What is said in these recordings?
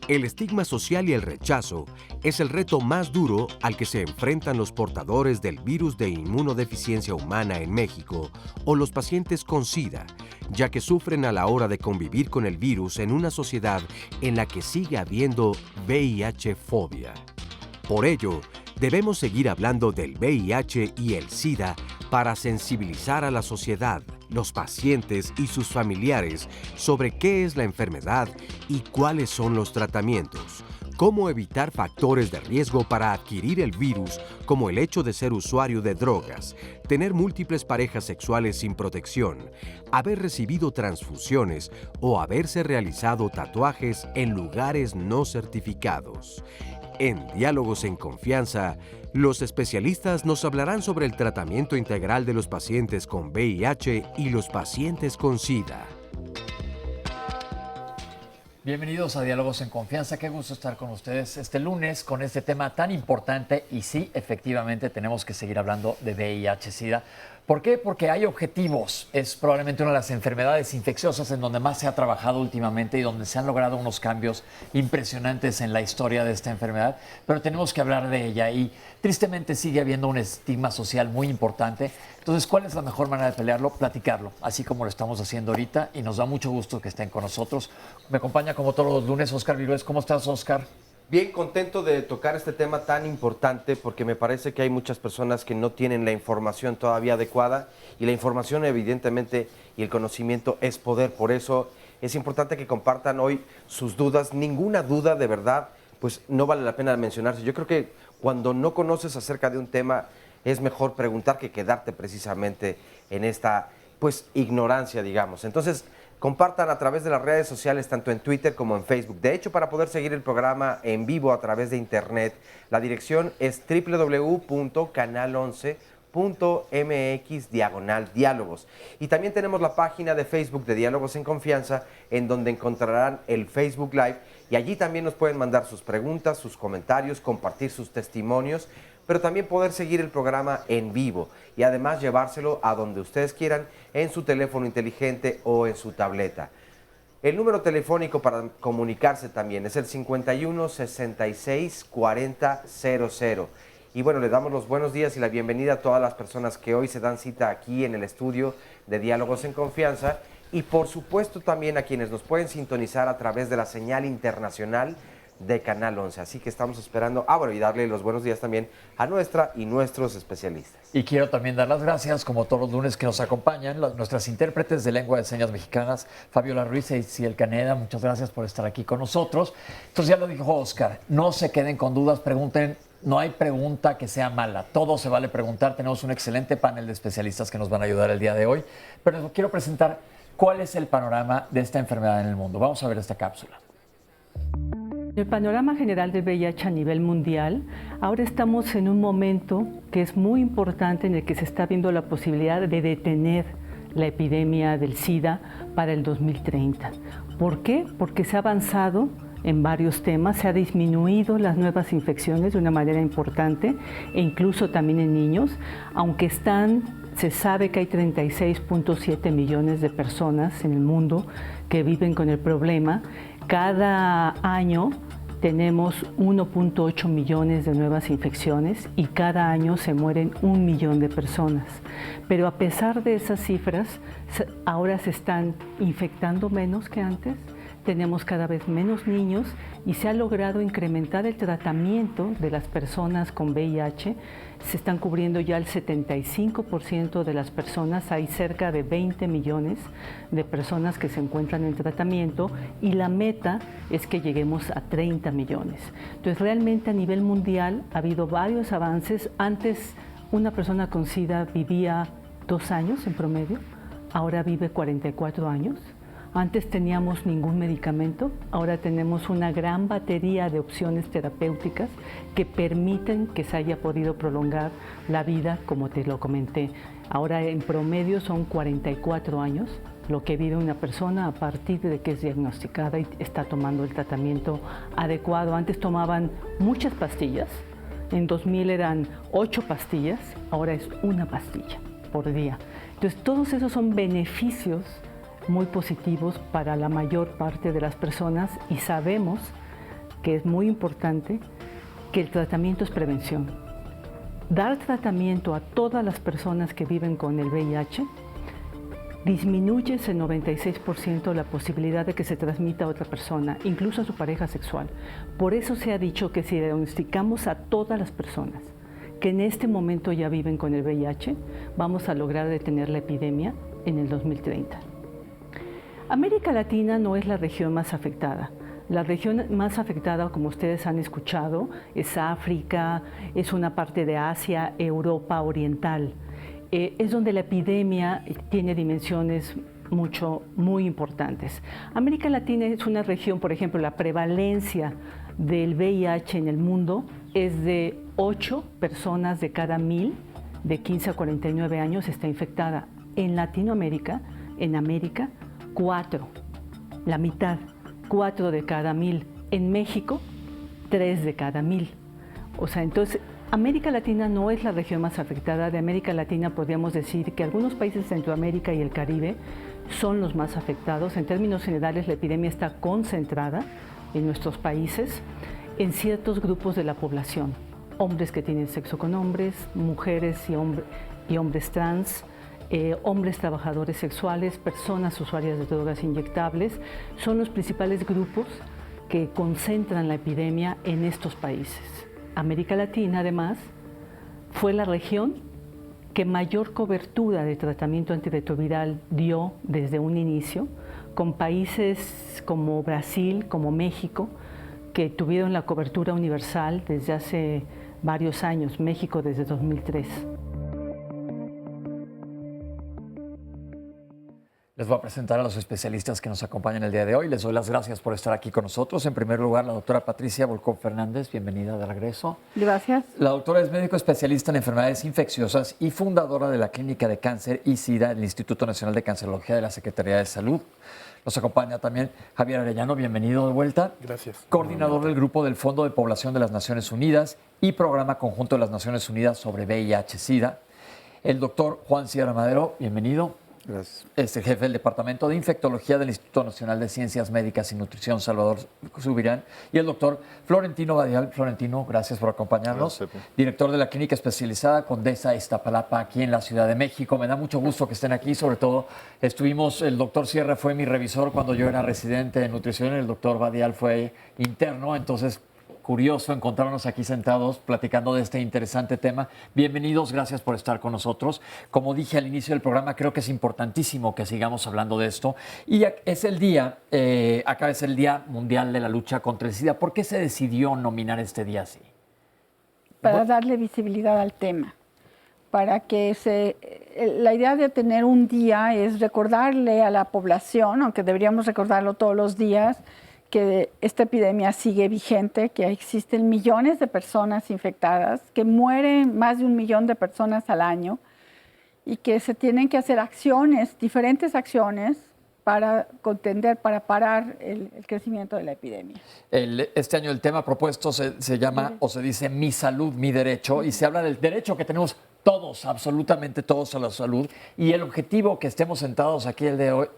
El estigma social y el rechazo es el reto más duro al que se enfrentan los portadores del virus de inmunodeficiencia humana en México o los pacientes con SIDA, ya que sufren a la hora de convivir con el virus en una sociedad en la que sigue habiendo VIH-fobia. Por ello, debemos seguir hablando del VIH y el SIDA para sensibilizar a la sociedad, los pacientes y sus familiares sobre qué es la enfermedad y cuáles son los tratamientos, cómo evitar factores de riesgo para adquirir el virus como el hecho de ser usuario de drogas, tener múltiples parejas sexuales sin protección, haber recibido transfusiones o haberse realizado tatuajes en lugares no certificados. En Diálogos en Confianza, los especialistas nos hablarán sobre el tratamiento integral de los pacientes con VIH y los pacientes con SIDA. Bienvenidos a Diálogos en Confianza. Qué gusto estar con ustedes este lunes con este tema tan importante. Y sí, efectivamente, tenemos que seguir hablando de VIH-Sida. ¿Por qué? Porque hay objetivos. Es probablemente una de las enfermedades infecciosas en donde más se ha trabajado últimamente y donde se han logrado unos cambios impresionantes en la historia de esta enfermedad. Pero tenemos que hablar de ella y tristemente sigue habiendo un estigma social muy importante. Entonces, ¿cuál es la mejor manera de pelearlo? Platicarlo, así como lo estamos haciendo ahorita, y nos da mucho gusto que estén con nosotros. Me acompaña como todos los lunes Óscar Virués. ¿Cómo estás, Óscar? Bien, contento de tocar este tema tan importante porque me parece que hay muchas personas que no tienen la información todavía adecuada y la información evidentemente y el conocimiento es poder. Por eso es importante que compartan hoy sus dudas. Ninguna duda de verdad, pues no vale la pena mencionarse. Yo creo que cuando no conoces acerca de un tema es mejor preguntar que quedarte precisamente en esta pues ignorancia, digamos. Entonces, compartan a través de las redes sociales, tanto en Twitter como en Facebook. De hecho, para poder seguir el programa en vivo a través de Internet, la dirección es www.canal11.mx/diálogos. Y también tenemos la página de Facebook de Diálogos en Confianza, en donde encontrarán el Facebook Live. Y allí también nos pueden mandar sus preguntas, sus comentarios, compartir sus testimonios, pero también poder seguir el programa en vivo y además llevárselo a donde ustedes quieran en su teléfono inteligente o en su tableta. El número telefónico para comunicarse también es el 51 66 40 00. Y bueno, le damos los buenos días y la bienvenida a todas las personas que hoy se dan cita aquí en el estudio de Diálogos en Confianza y por supuesto también a quienes nos pueden sintonizar a través de la señal internacional de Canal 11. Así que estamos esperando, y darle los buenos días también a nuestra y nuestros especialistas. Y quiero también dar las gracias, como todos los lunes que nos acompañan, nuestras intérpretes de lengua de señas mexicanas, Fabiola Ruiz y Ciel Caneda. Muchas gracias por estar aquí con nosotros. Entonces ya lo dijo Óscar, no se queden con dudas, pregunten. No hay pregunta que sea mala, todo se vale preguntar. Tenemos un excelente panel de especialistas que nos van a ayudar el día de hoy. Pero quiero presentar cuál es el panorama de esta enfermedad en el mundo. Vamos a ver esta cápsula. El panorama general del VIH a nivel mundial, ahora estamos en un momento que es muy importante en el que se está viendo la posibilidad de detener la epidemia del SIDA para el 2030. ¿Por qué? Porque se ha avanzado en varios temas, se ha disminuido las nuevas infecciones de una manera importante e incluso también en niños, aunque se sabe que hay 36.7 millones de personas en el mundo que viven con el problema. Cada año tenemos 1.8 millones de nuevas infecciones y cada año se mueren 1 millón de personas. Pero a pesar de esas cifras, ahora se están infectando menos que antes, tenemos cada vez menos niños y se ha logrado incrementar el tratamiento de las personas con VIH. Se están cubriendo ya el 75% de las personas, hay cerca de 20 millones de personas que se encuentran en tratamiento y la meta es que lleguemos a 30 millones. Entonces realmente a nivel mundial ha habido varios avances. Antes una persona con SIDA vivía 2 años en promedio, ahora vive 44 años. Antes teníamos ningún medicamento, ahora tenemos una gran batería de opciones terapéuticas que permiten que se haya podido prolongar la vida, como te lo comenté. Ahora en promedio son 44 años lo que vive una persona a partir de que es diagnosticada y está tomando el tratamiento adecuado. Antes tomaban muchas pastillas, en 2000 eran 8 pastillas, ahora es una pastilla por día. Entonces todos esos son beneficios muy positivos para la mayor parte de las personas y sabemos que es muy importante que el tratamiento es prevención. Dar tratamiento a todas las personas que viven con el VIH disminuye ese 96% la posibilidad de que se transmita a otra persona, incluso a su pareja sexual. Por eso se ha dicho que si diagnosticamos a todas las personas que en este momento ya viven con el VIH, vamos a lograr detener la epidemia en el 2030. América Latina no es la región más afectada. La región más afectada, como ustedes han escuchado, es África, es una parte de Asia, Europa Oriental. Es donde la epidemia tiene dimensiones muy importantes. América Latina es una región, por ejemplo, la prevalencia del VIH en el mundo es de 8 personas de cada 1000 de 15 a 49 años está infectada. En Latinoamérica, en América, 4, la mitad, 4 de cada 1000. En México, 3 de cada 1000. O sea, entonces, América Latina no es la región más afectada. De América Latina podríamos decir que algunos países de Centroamérica y el Caribe son los más afectados. En términos generales, la epidemia está concentrada en nuestros países, en ciertos grupos de la población. Hombres que tienen sexo con hombres, mujeres y hombres trans, hombres trabajadores sexuales, personas usuarias de drogas inyectables, son los principales grupos que concentran la epidemia en estos países. América Latina, además, fue la región que mayor cobertura de tratamiento antirretroviral dio desde un inicio, con países como Brasil, como México, que tuvieron la cobertura universal desde hace varios años, México desde 2003. Les voy a presentar a los especialistas que nos acompañan el día de hoy. Les doy las gracias por estar aquí con nosotros. En primer lugar, la doctora Patricia Volcón Fernández, bienvenida de regreso. Gracias. La doctora es médico especialista en enfermedades infecciosas y fundadora de la Clínica de Cáncer y SIDA del Instituto Nacional de Cancerología de la Secretaría de Salud. Nos acompaña también Javier Arellano, bienvenido de vuelta. Gracias. Coordinador del Grupo del Fondo de Población de las Naciones Unidas y Programa Conjunto de las Naciones Unidas sobre VIH-Sida. El doctor Juan Sierra Madero, bienvenido. Gracias. Es el jefe del Departamento de Infectología del Instituto Nacional de Ciencias Médicas y Nutrición, Salvador Subirán. Y el doctor Florentino Badial. Florentino, gracias por acompañarnos. Gracias. Director de la Clínica Especializada Condesa Iztapalapa, aquí en la Ciudad de México. Me da mucho gusto que estén aquí. Sobre todo, el doctor Sierra fue mi revisor cuando yo era residente de nutrición. El doctor Badial fue interno. Entonces, curioso encontrarnos aquí sentados platicando de este interesante tema. Bienvenidos, gracias por estar con nosotros. Como dije al inicio del programa, creo que es importantísimo que sigamos hablando de esto. Y es el día, acá es el Día Mundial de la Lucha contra el SIDA. ¿Por qué se decidió nominar este día así? Para darle visibilidad al tema, para que la idea de tener un día es recordarle a la población, aunque deberíamos recordarlo todos los días, que esta epidemia sigue vigente, que existen millones de personas infectadas, que mueren más de 1 millón de personas al año y que se tienen que hacer acciones, diferentes acciones, para contender, para parar el crecimiento de la epidemia. Este año el tema propuesto se llama o se dice Mi Salud, Mi Derecho, y se habla del derecho que tenemos todos, absolutamente todos, a la salud, y el objetivo que estemos sentados aquí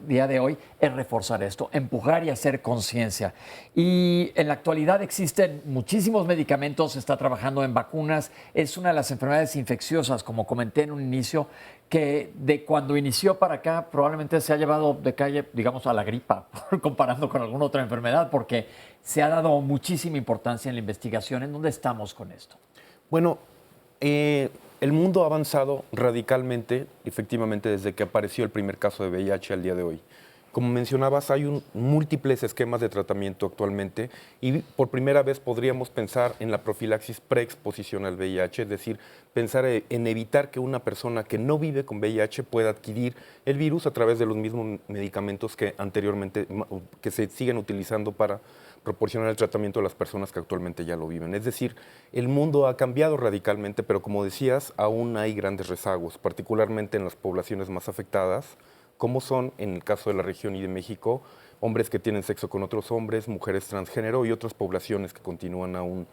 día de hoy es reforzar esto, empujar y hacer conciencia. Y en la actualidad existen muchísimos medicamentos, se está trabajando en vacunas, es una de las enfermedades infecciosas, como comenté en un inicio, que de cuando inició para acá probablemente se ha llevado de calle, digamos, a la gripa, comparando con alguna otra enfermedad, porque se ha dado muchísima importancia en la investigación. ¿En dónde estamos con esto? Bueno, el mundo ha avanzado radicalmente, efectivamente, desde que apareció el primer caso de VIH al día de hoy. Como mencionabas, hay múltiples esquemas de tratamiento actualmente y por primera vez podríamos pensar en la profilaxis preexposición al VIH, es decir, pensar en evitar que una persona que no vive con VIH pueda adquirir el virus a través de los mismos medicamentos que anteriormente, que se siguen utilizando para proporcionar el tratamiento a las personas que actualmente ya lo viven. Es decir, el mundo ha cambiado radicalmente, pero como decías, aún hay grandes rezagos, particularmente en las poblaciones más afectadas, como son, en el caso de la región y de México, hombres que tienen sexo con otros hombres, mujeres transgénero y otras poblaciones que continúan aún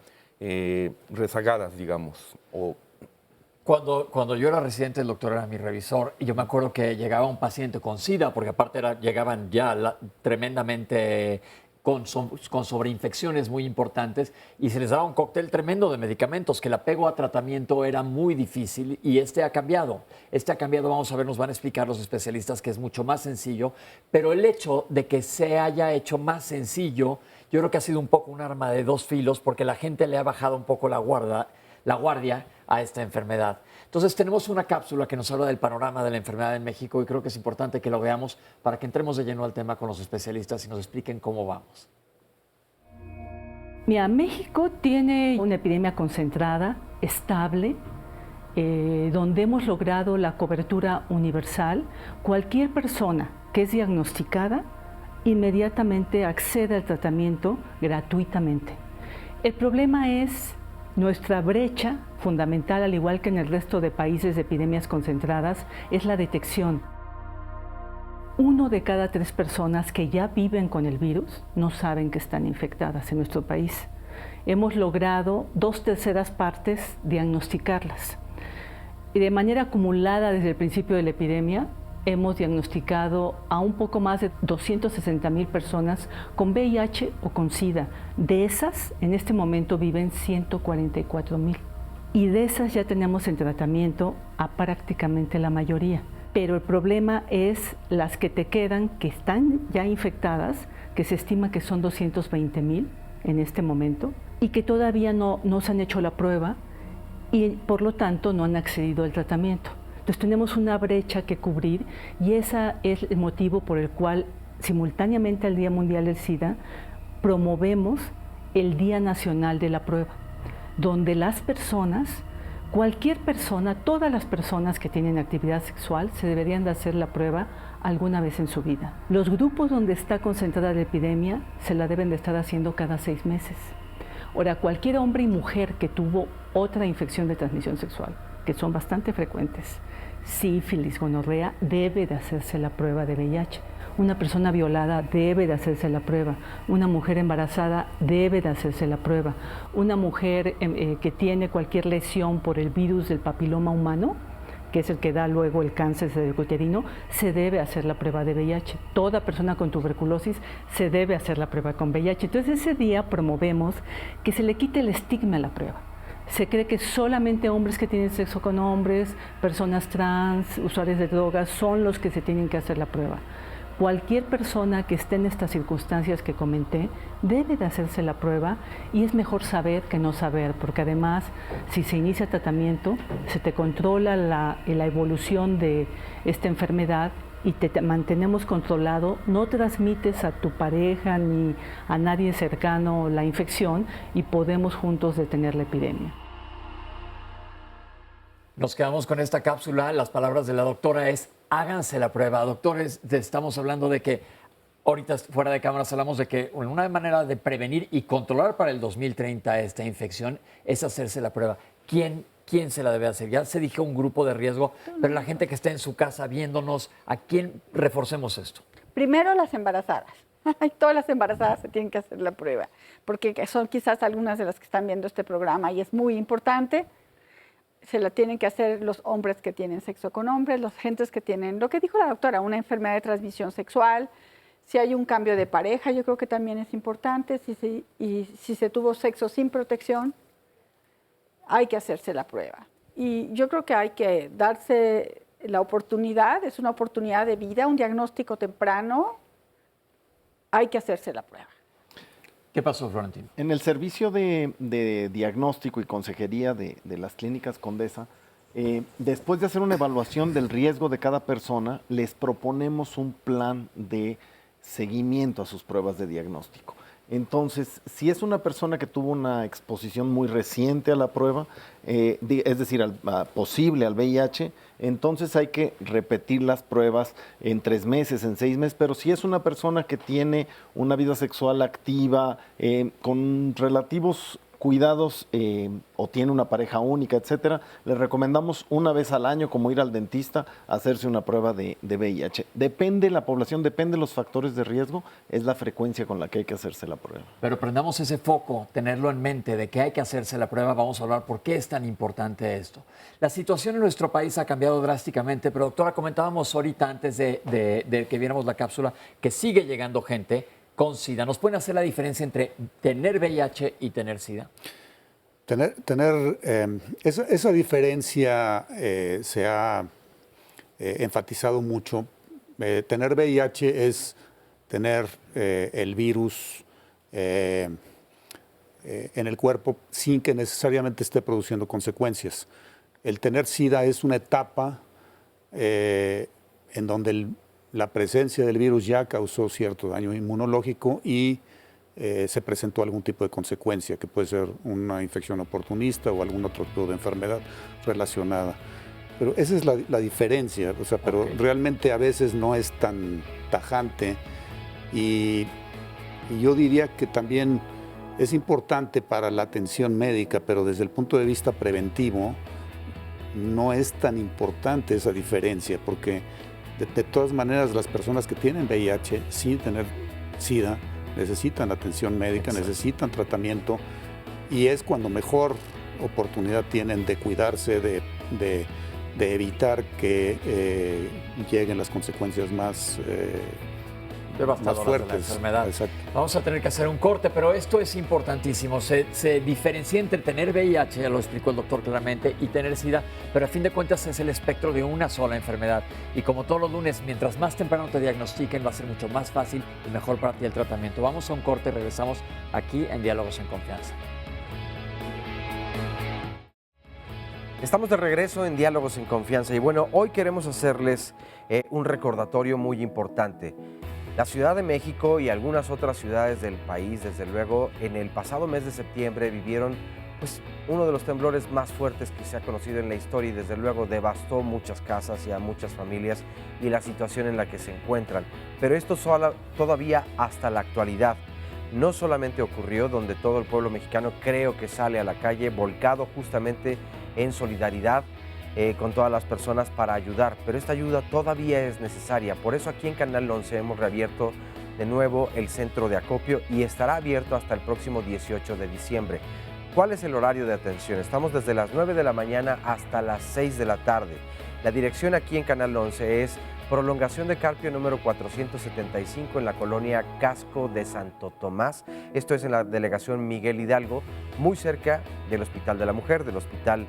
rezagadas, digamos. Cuando yo era residente, el doctor era mi revisor, y yo me acuerdo que llegaba un paciente con SIDA, porque aparte llegaban ya tremendamente con sobreinfecciones muy importantes, y se les daba un cóctel tremendo de medicamentos, que el apego a tratamiento era muy difícil, y este ha cambiado. Este ha cambiado, vamos a ver, nos van a explicar los especialistas que es mucho más sencillo, pero el hecho de que se haya hecho más sencillo, yo creo que ha sido un poco un arma de dos filos, porque la gente le ha bajado un poco la guardia a esta enfermedad. Entonces tenemos una cápsula que nos habla del panorama de la enfermedad en México y creo que es importante que lo veamos para que entremos de lleno al tema con los especialistas y nos expliquen cómo vamos. Mira, México tiene una epidemia concentrada, estable, donde hemos logrado la cobertura universal. Cualquier persona que es diagnosticada inmediatamente accede al tratamiento gratuitamente. El problema es nuestra brecha fundamental, al igual que en el resto de países de epidemias concentradas, es la detección. 1 de cada 3 personas que ya viven con el virus no saben que están infectadas en nuestro país. Hemos logrado 2/3 partes diagnosticarlas. Y de manera acumulada desde el principio de la epidemia, hemos diagnosticado a un poco más de 260,000 personas con VIH o con SIDA. De esas, en este momento viven 144,000. Y de esas ya tenemos en tratamiento a prácticamente la mayoría. Pero el problema es las que te quedan, que están ya infectadas, que se estima que son 220,000 en este momento, y que todavía no se han hecho la prueba y por lo tanto no han accedido al tratamiento. Entonces tenemos una brecha que cubrir y ese es el motivo por el cual simultáneamente al Día Mundial del SIDA promovemos el Día Nacional de la Prueba, donde las personas, cualquier persona, todas las personas que tienen actividad sexual se deberían de hacer la prueba alguna vez en su vida. Los grupos donde está concentrada la epidemia se la deben de estar haciendo cada 6 meses. Ahora, cualquier hombre y mujer que tuvo otra infección de transmisión sexual, que son bastante frecuentes, sífilis, gonorrea, debe de hacerse la prueba de VIH. Una persona violada debe de hacerse la prueba. Una mujer embarazada debe de hacerse la prueba. Una mujer que tiene cualquier lesión por el virus del papiloma humano, que es el que da luego el cáncer cervicuterino, se debe hacer la prueba de VIH. Toda persona con tuberculosis se debe hacer la prueba con VIH. Entonces ese día promovemos que se le quite el estigma a la prueba. Se cree que solamente hombres que tienen sexo con hombres, personas trans, usuarios de drogas, son los que se tienen que hacer la prueba. Cualquier persona que esté en estas circunstancias que comenté debe de hacerse la prueba y es mejor saber que no saber, porque además si se inicia tratamiento, se te controla la evolución de esta enfermedad y te mantenemos controlado, no transmites a tu pareja ni a nadie cercano la infección y podemos juntos detener la epidemia. Nos quedamos con esta cápsula. Las palabras de la doctora es: háganse la prueba. Doctores, estamos hablando de que ahorita fuera de cámaras hablamos de que una manera de prevenir y controlar para el 2030 esta infección es hacerse la prueba. ¿Quién se la debe hacer? Ya se dijo un grupo de riesgo, pero la gente que está en su casa viéndonos, ¿a quién reforcemos esto? Primero las embarazadas. Todas las embarazadas se tienen que hacer la prueba, porque son quizás algunas de las que están viendo este programa y es muy importante. Se la tienen que hacer los hombres que tienen sexo con hombres, los gentes que tienen, lo que dijo la doctora, una enfermedad de transmisión sexual. Si hay un cambio de pareja, yo creo que también es importante. Si se tuvo sexo sin protección, hay que hacerse la prueba. Y yo creo que hay que darse la oportunidad, es una oportunidad de vida, un diagnóstico temprano, hay que hacerse la prueba. ¿Qué pasó, Florentino? En el servicio de diagnóstico y consejería de las clínicas Condesa, después de hacer una evaluación del riesgo de cada persona, les proponemos un plan de seguimiento a sus pruebas de diagnóstico. Entonces, si es una persona que tuvo una exposición muy reciente a la prueba, es decir, posible al VIH, entonces hay que repetir las pruebas en 3 meses, en 6 meses, pero si es una persona que tiene una vida sexual activa, con relativos cuidados o tiene una pareja única, etcétera, le recomendamos una vez al año, como ir al dentista, hacerse una prueba de VIH. Depende la población, depende los factores de riesgo, es la frecuencia con la que hay que hacerse la prueba. Pero prendamos ese foco, tenerlo en mente de que hay que hacerse la prueba. Vamos a hablar por qué es tan importante esto. La situación en nuestro país ha cambiado drásticamente, pero doctora, comentábamos ahorita antes de que viéramos la cápsula que sigue llegando gente con SIDA. ¿Nos pueden hacer la diferencia entre tener VIH y tener SIDA? Esa diferencia se ha enfatizado mucho. Tener VIH es tener el virus en el cuerpo sin que necesariamente esté produciendo consecuencias. El tener SIDA es una etapa en donde la presencia del virus ya causó cierto daño inmunológico y se presentó algún tipo de consecuencia, que puede ser una infección oportunista o algún otro tipo de enfermedad relacionada. Pero esa es la diferencia, o sea, pero realmente a veces no es tan tajante y yo diría que también es importante para la atención médica, pero desde el punto de vista preventivo no es tan importante esa diferencia, porque de todas maneras las personas que tienen VIH sin tener SIDA necesitan atención médica, necesitan tratamiento y es cuando mejor oportunidad tienen de cuidarse, de evitar que lleguen las consecuencias más devastadoras fuertes de la enfermedad. Exacto. Vamos a tener que hacer un corte, pero esto es importantísimo. Se diferencia entre tener VIH, ya lo explicó el doctor claramente, y tener SIDA, pero a fin de cuentas es el espectro de una sola enfermedad. Y como todos los lunes, mientras más temprano te diagnostiquen, va a ser mucho más fácil y mejor para ti el tratamiento. Vamos a un corte y regresamos aquí en Diálogos en Confianza. Estamos de regreso en Diálogos en Confianza y bueno, hoy queremos hacerles un recordatorio muy importante. La Ciudad de México y algunas otras ciudades del país, desde luego, en el pasado mes de septiembre vivieron uno de los temblores más fuertes que se ha conocido en la historia y desde luego devastó muchas casas y a muchas familias y la situación en la que se encuentran. Pero esto todavía hasta la actualidad no solamente ocurrió donde todo el pueblo mexicano creo que sale a la calle volcado justamente en solidaridad con todas las personas para ayudar, pero esta ayuda todavía es necesaria. Por eso aquí en Canal 11 hemos reabierto de nuevo el centro de acopio y estará abierto hasta el próximo 18 de diciembre. ¿Cuál es el horario de atención? Estamos desde las 9 de la mañana hasta las 6 de la tarde. La dirección aquí en Canal 11 es Prolongación de Carpio número 475 en la colonia Casco de Santo Tomás. Esto es en la delegación Miguel Hidalgo, muy cerca del Hospital de la Mujer, del Hospital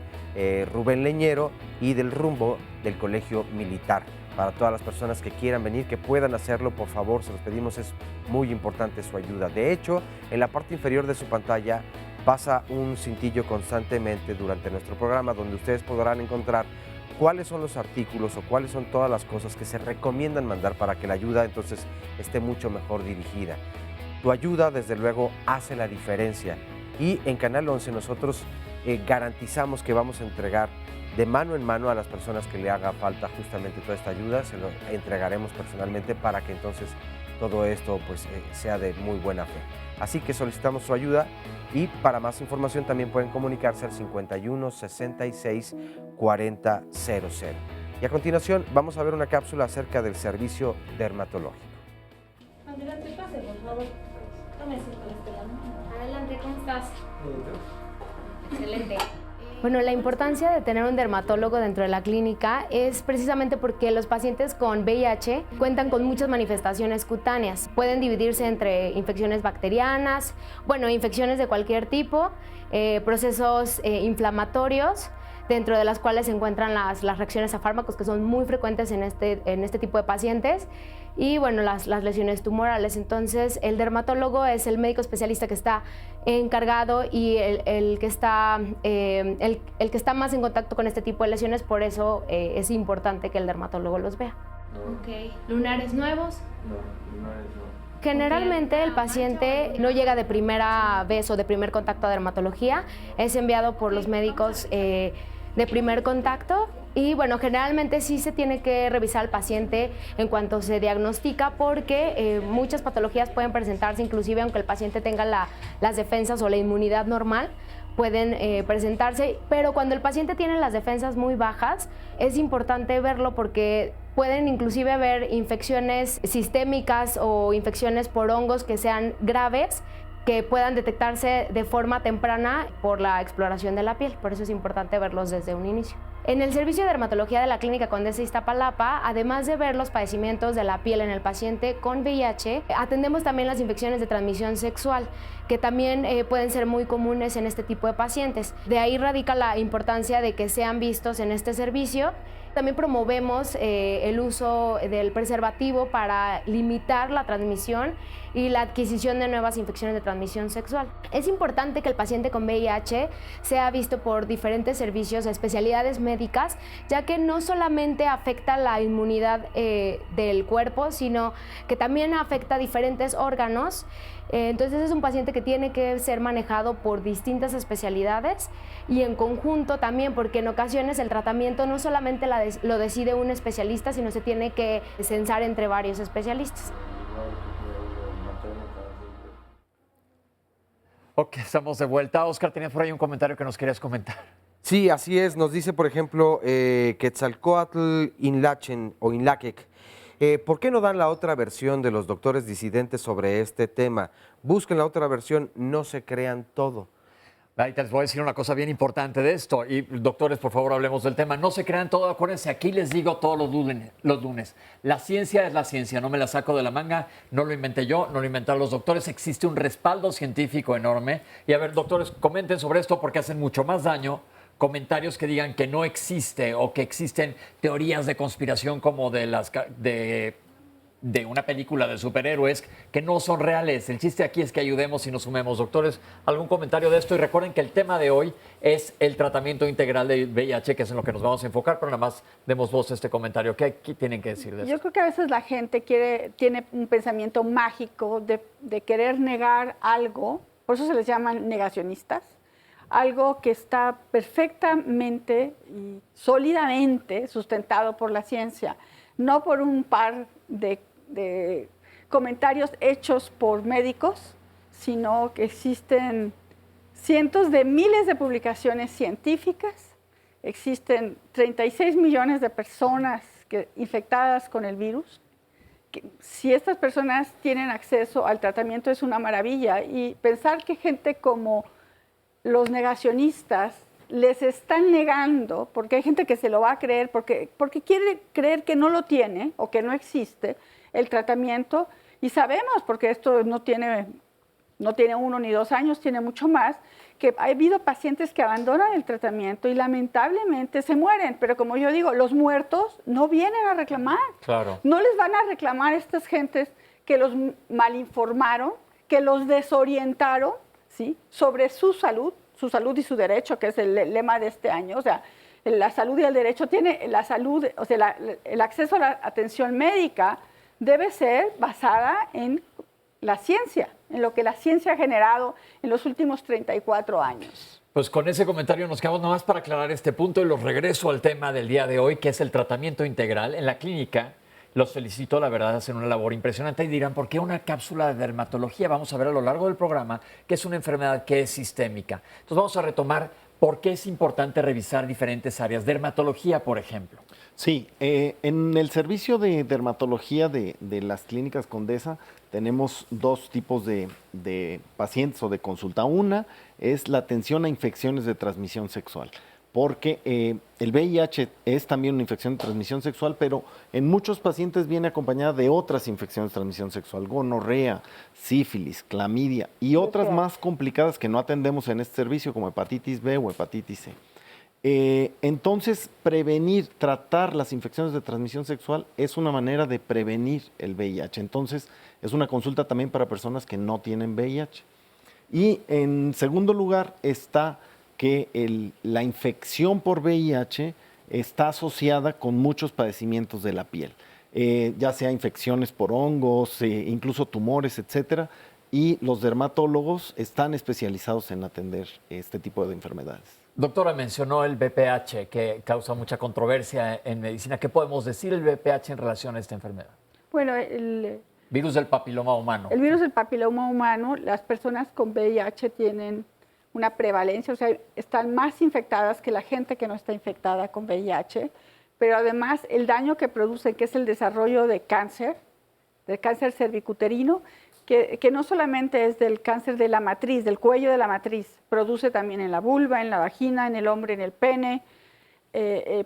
Rubén Leñero y del rumbo del Colegio Militar. Para todas las personas que quieran venir, que puedan hacerlo, por favor, se los pedimos, es muy importante su ayuda. De hecho, en la parte inferior de su pantalla pasa un cintillo constantemente durante nuestro programa donde ustedes podrán encontrar cuáles son los artículos o cuáles son todas las cosas que se recomiendan mandar para que la ayuda entonces esté mucho mejor dirigida. Tu ayuda, desde luego, hace la diferencia y en Canal 11 nosotros garantizamos que vamos a entregar de mano en mano a las personas que le haga falta justamente toda esta ayuda, se lo entregaremos personalmente para que entonces todo esto sea de muy buena fe. Así que solicitamos su ayuda y para más información también pueden comunicarse al 51 66 40 00. Y a continuación vamos a ver una cápsula acerca del servicio dermatológico. Adelante, pase, por favor. Tome su colesterol. Adelante, ¿cómo estás? Excelente. Bueno, la importancia de tener un dermatólogo dentro de la clínica es precisamente porque los pacientes con VIH cuentan con muchas manifestaciones cutáneas. Pueden dividirse entre infecciones bacterianas, infecciones de cualquier tipo, procesos inflamatorios, dentro de las cuales se encuentran las reacciones a fármacos que son muy frecuentes en este tipo de pacientes y las lesiones tumorales. Entonces el dermatólogo es el médico especialista que está encargado y el que está más en contacto con este tipo de lesiones, por eso es importante que el dermatólogo los vea. Ok. ¿Lunares nuevos? No, lunares no. Generalmente el paciente no llega de primera vez o de primer contacto a dermatología, es enviado por los médicos de primer contacto y bueno, generalmente sí se tiene que revisar al paciente en cuanto se diagnostica porque muchas patologías pueden presentarse inclusive aunque el paciente tenga las defensas o la inmunidad normal, pueden presentarse, pero cuando el paciente tiene las defensas muy bajas es importante verlo porque pueden inclusive haber infecciones sistémicas o infecciones por hongos que sean graves que puedan detectarse de forma temprana por la exploración de la piel. Por eso es importante verlos desde un inicio. En el servicio de dermatología de la Clínica Condesa Iztapalapa, además de ver los padecimientos de la piel en el paciente con VIH, atendemos también las infecciones de transmisión sexual, que también pueden ser muy comunes en este tipo de pacientes. De ahí radica la importancia de que sean vistos en este servicio. También promovemos el uso del preservativo para limitar la transmisión y la adquisición de nuevas infecciones de transmisión sexual. Es importante que el paciente con VIH sea visto por diferentes servicios, especialidades médicas, ya que no solamente afecta la inmunidad del cuerpo, sino que también afecta diferentes órganos. Entonces es un paciente que tiene que ser manejado por distintas especialidades y en conjunto también, porque en ocasiones el tratamiento no solamente lo decide un especialista, sino se tiene que censar entre varios especialistas. Ok, estamos de vuelta. Oscar, tenías por ahí un comentario que nos querías comentar. Sí, así es. Nos dice, por ejemplo, Quetzalcóatl Inlachen o Inlaquec. ¿Por qué no dan la otra versión de los doctores disidentes sobre este tema? Busquen la otra versión, no se crean todo. Ahí les voy a decir una cosa bien importante de esto. Y doctores, por favor, hablemos del tema. No se crean todo, acuérdense, aquí les digo todos los lunes. La ciencia es la ciencia, no me la saco de la manga, no lo inventé yo, no lo inventaron los doctores. Existe un respaldo científico enorme. Y a ver, doctores, comenten sobre esto porque hacen mucho más daño comentarios que digan que no existe o que existen teorías de conspiración como de una película de superhéroes que no son reales. El chiste aquí es que ayudemos y nos sumemos. Doctores, ¿algún comentario de esto? Y recuerden que el tema de hoy es el tratamiento integral de VIH, que es en lo que nos vamos a enfocar, pero nada más demos voz a este comentario. ¿Qué tienen que decir de esto? Yo creo que a veces la gente tiene un pensamiento mágico de querer negar algo, por eso se les llaman negacionistas, algo que está perfectamente y sólidamente sustentado por la ciencia, no por un par de comentarios hechos por médicos, sino que existen cientos de miles de publicaciones científicas, existen 36 millones de personas infectadas con el virus. Si estas personas tienen acceso al tratamiento es una maravilla, y pensar que gente como los negacionistas les están negando, porque hay gente que se lo va a creer, porque quiere creer que no lo tiene o que no existe el tratamiento, y sabemos, porque esto no tiene 1 ni 2 años, tiene mucho más, que ha habido pacientes que abandonan el tratamiento y lamentablemente se mueren, pero como yo digo, los muertos no vienen a reclamar. Claro. No les van a reclamar estas gentes que los malinformaron, que los desorientaron, ¿sí?, sobre su salud y su derecho, que es el lema de este año. O sea, la salud y el derecho tiene la salud, o sea, el acceso a la atención médica debe ser basada en la ciencia, en lo que la ciencia ha generado en los últimos 34 años. Pues con ese comentario nos quedamos nada más para aclarar este punto y los regreso al tema del día de hoy, que es el tratamiento integral en la clínica. Los felicito, la verdad, hacen una labor impresionante y dirán, ¿por qué una cápsula de dermatología? Vamos a ver a lo largo del programa que es una enfermedad que es sistémica. Entonces vamos a retomar por qué es importante revisar diferentes áreas. Dermatología, por ejemplo. Sí, en el servicio de dermatología de las clínicas Condesa tenemos 2 tipos de pacientes o de consulta. Una es la atención a infecciones de transmisión sexual, porque el VIH es también una infección de transmisión sexual, pero en muchos pacientes viene acompañada de otras infecciones de transmisión sexual, gonorrea, sífilis, clamidia y otras más complicadas que no atendemos en este servicio, como hepatitis B o hepatitis C. Entonces, tratar las infecciones de transmisión sexual es una manera de prevenir el VIH. Entonces, es una consulta también para personas que no tienen VIH. Y en segundo lugar está que la infección por VIH está asociada con muchos padecimientos de la piel. ya sea infecciones por hongos, incluso tumores, etcétera. Y los dermatólogos están especializados en atender este tipo de enfermedades. Doctora, mencionó el VPH, que causa mucha controversia en medicina. ¿Qué podemos decir el VPH en relación a esta enfermedad? Bueno, Virus del papiloma humano. el virus del papiloma humano, las personas con VIH tienen una prevalencia, o sea, están más infectadas que la gente que no está infectada con VIH, pero además el daño que produce, que es el desarrollo de cáncer cervicuterino, que no solamente es del cáncer de la matriz, del cuello de la matriz, produce también en la vulva, en la vagina, en el hombre, en el pene,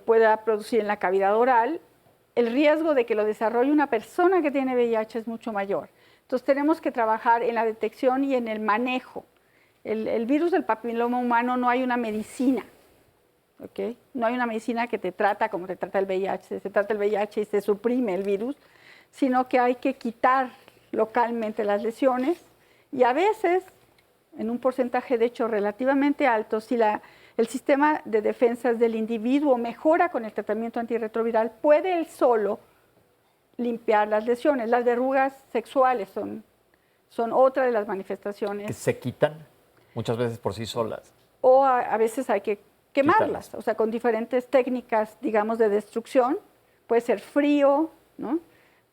pueda producir en la cavidad oral. El riesgo de que lo desarrolle una persona que tiene VIH es mucho mayor. Entonces tenemos que trabajar en la detección y en el manejo. El virus del papiloma humano no hay una medicina, ¿ok? No hay una medicina que te trata como te trata el VIH. Se trata el VIH y se suprime el virus, sino que hay que quitar localmente las lesiones y a veces, en un porcentaje de hecho relativamente alto, si el sistema de defensas del individuo mejora con el tratamiento antirretroviral, puede él solo limpiar las lesiones. Las verrugas sexuales son otra de las manifestaciones. Que se quitan muchas veces por sí solas. O a veces hay que quemarlas, o sea, con diferentes técnicas, digamos, de destrucción. Puede ser frío, ¿no?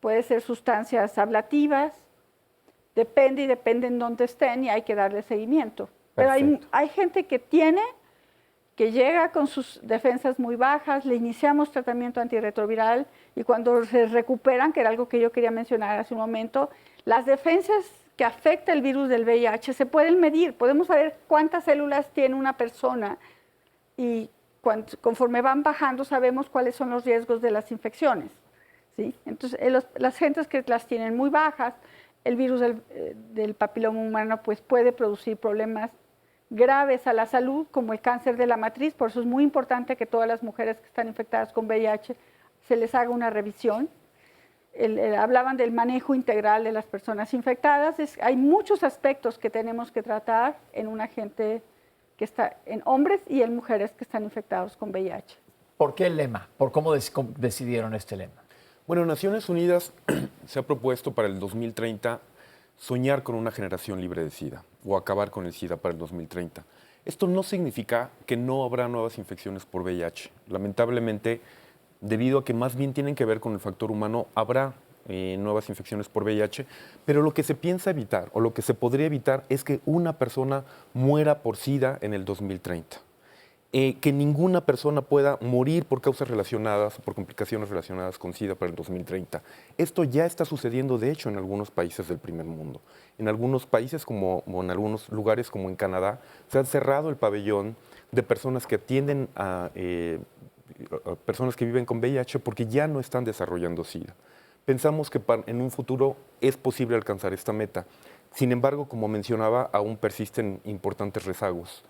Puede ser sustancias ablativas, depende en dónde estén y hay que darle seguimiento. Pero hay gente que llega con sus defensas muy bajas, le iniciamos tratamiento antirretroviral y cuando se recuperan, que era algo que yo quería mencionar hace un momento, las defensas que afecta el virus del VIH se pueden medir, podemos saber cuántas células tiene una persona y conforme van bajando sabemos cuáles son los riesgos de las infecciones. ¿Sí? Entonces, las gentes que las tienen muy bajas, el virus del papiloma humano pues, puede producir problemas graves a la salud, como el cáncer de la matriz. Por eso es muy importante que todas las mujeres que están infectadas con VIH se les haga una revisión. Hablaban del manejo integral de las personas infectadas. Hay muchos aspectos que tenemos que tratar en una gente que está en hombres y en mujeres que están infectados con VIH. ¿Por qué el lema? ¿Por cómo decidieron este lema? Bueno, Naciones Unidas se ha propuesto para el 2030 soñar con una generación libre de SIDA o acabar con el SIDA para el 2030. Esto no significa que no habrá nuevas infecciones por VIH. Lamentablemente, debido a que más bien tienen que ver con el factor humano, habrá nuevas infecciones por VIH, pero lo que se piensa evitar o lo que se podría evitar es que una persona muera por SIDA en el 2030. Que ninguna persona pueda morir por causas relacionadas o por complicaciones relacionadas con SIDA para el 2030. Esto ya está sucediendo, de hecho, en algunos países del primer mundo. En algunos países, o en algunos lugares como en Canadá, se ha cerrado el pabellón de personas que atienden a personas que viven con VIH porque ya no están desarrollando SIDA. Pensamos que en un futuro es posible alcanzar esta meta. Sin embargo, como mencionaba, aún persisten importantes rezagos.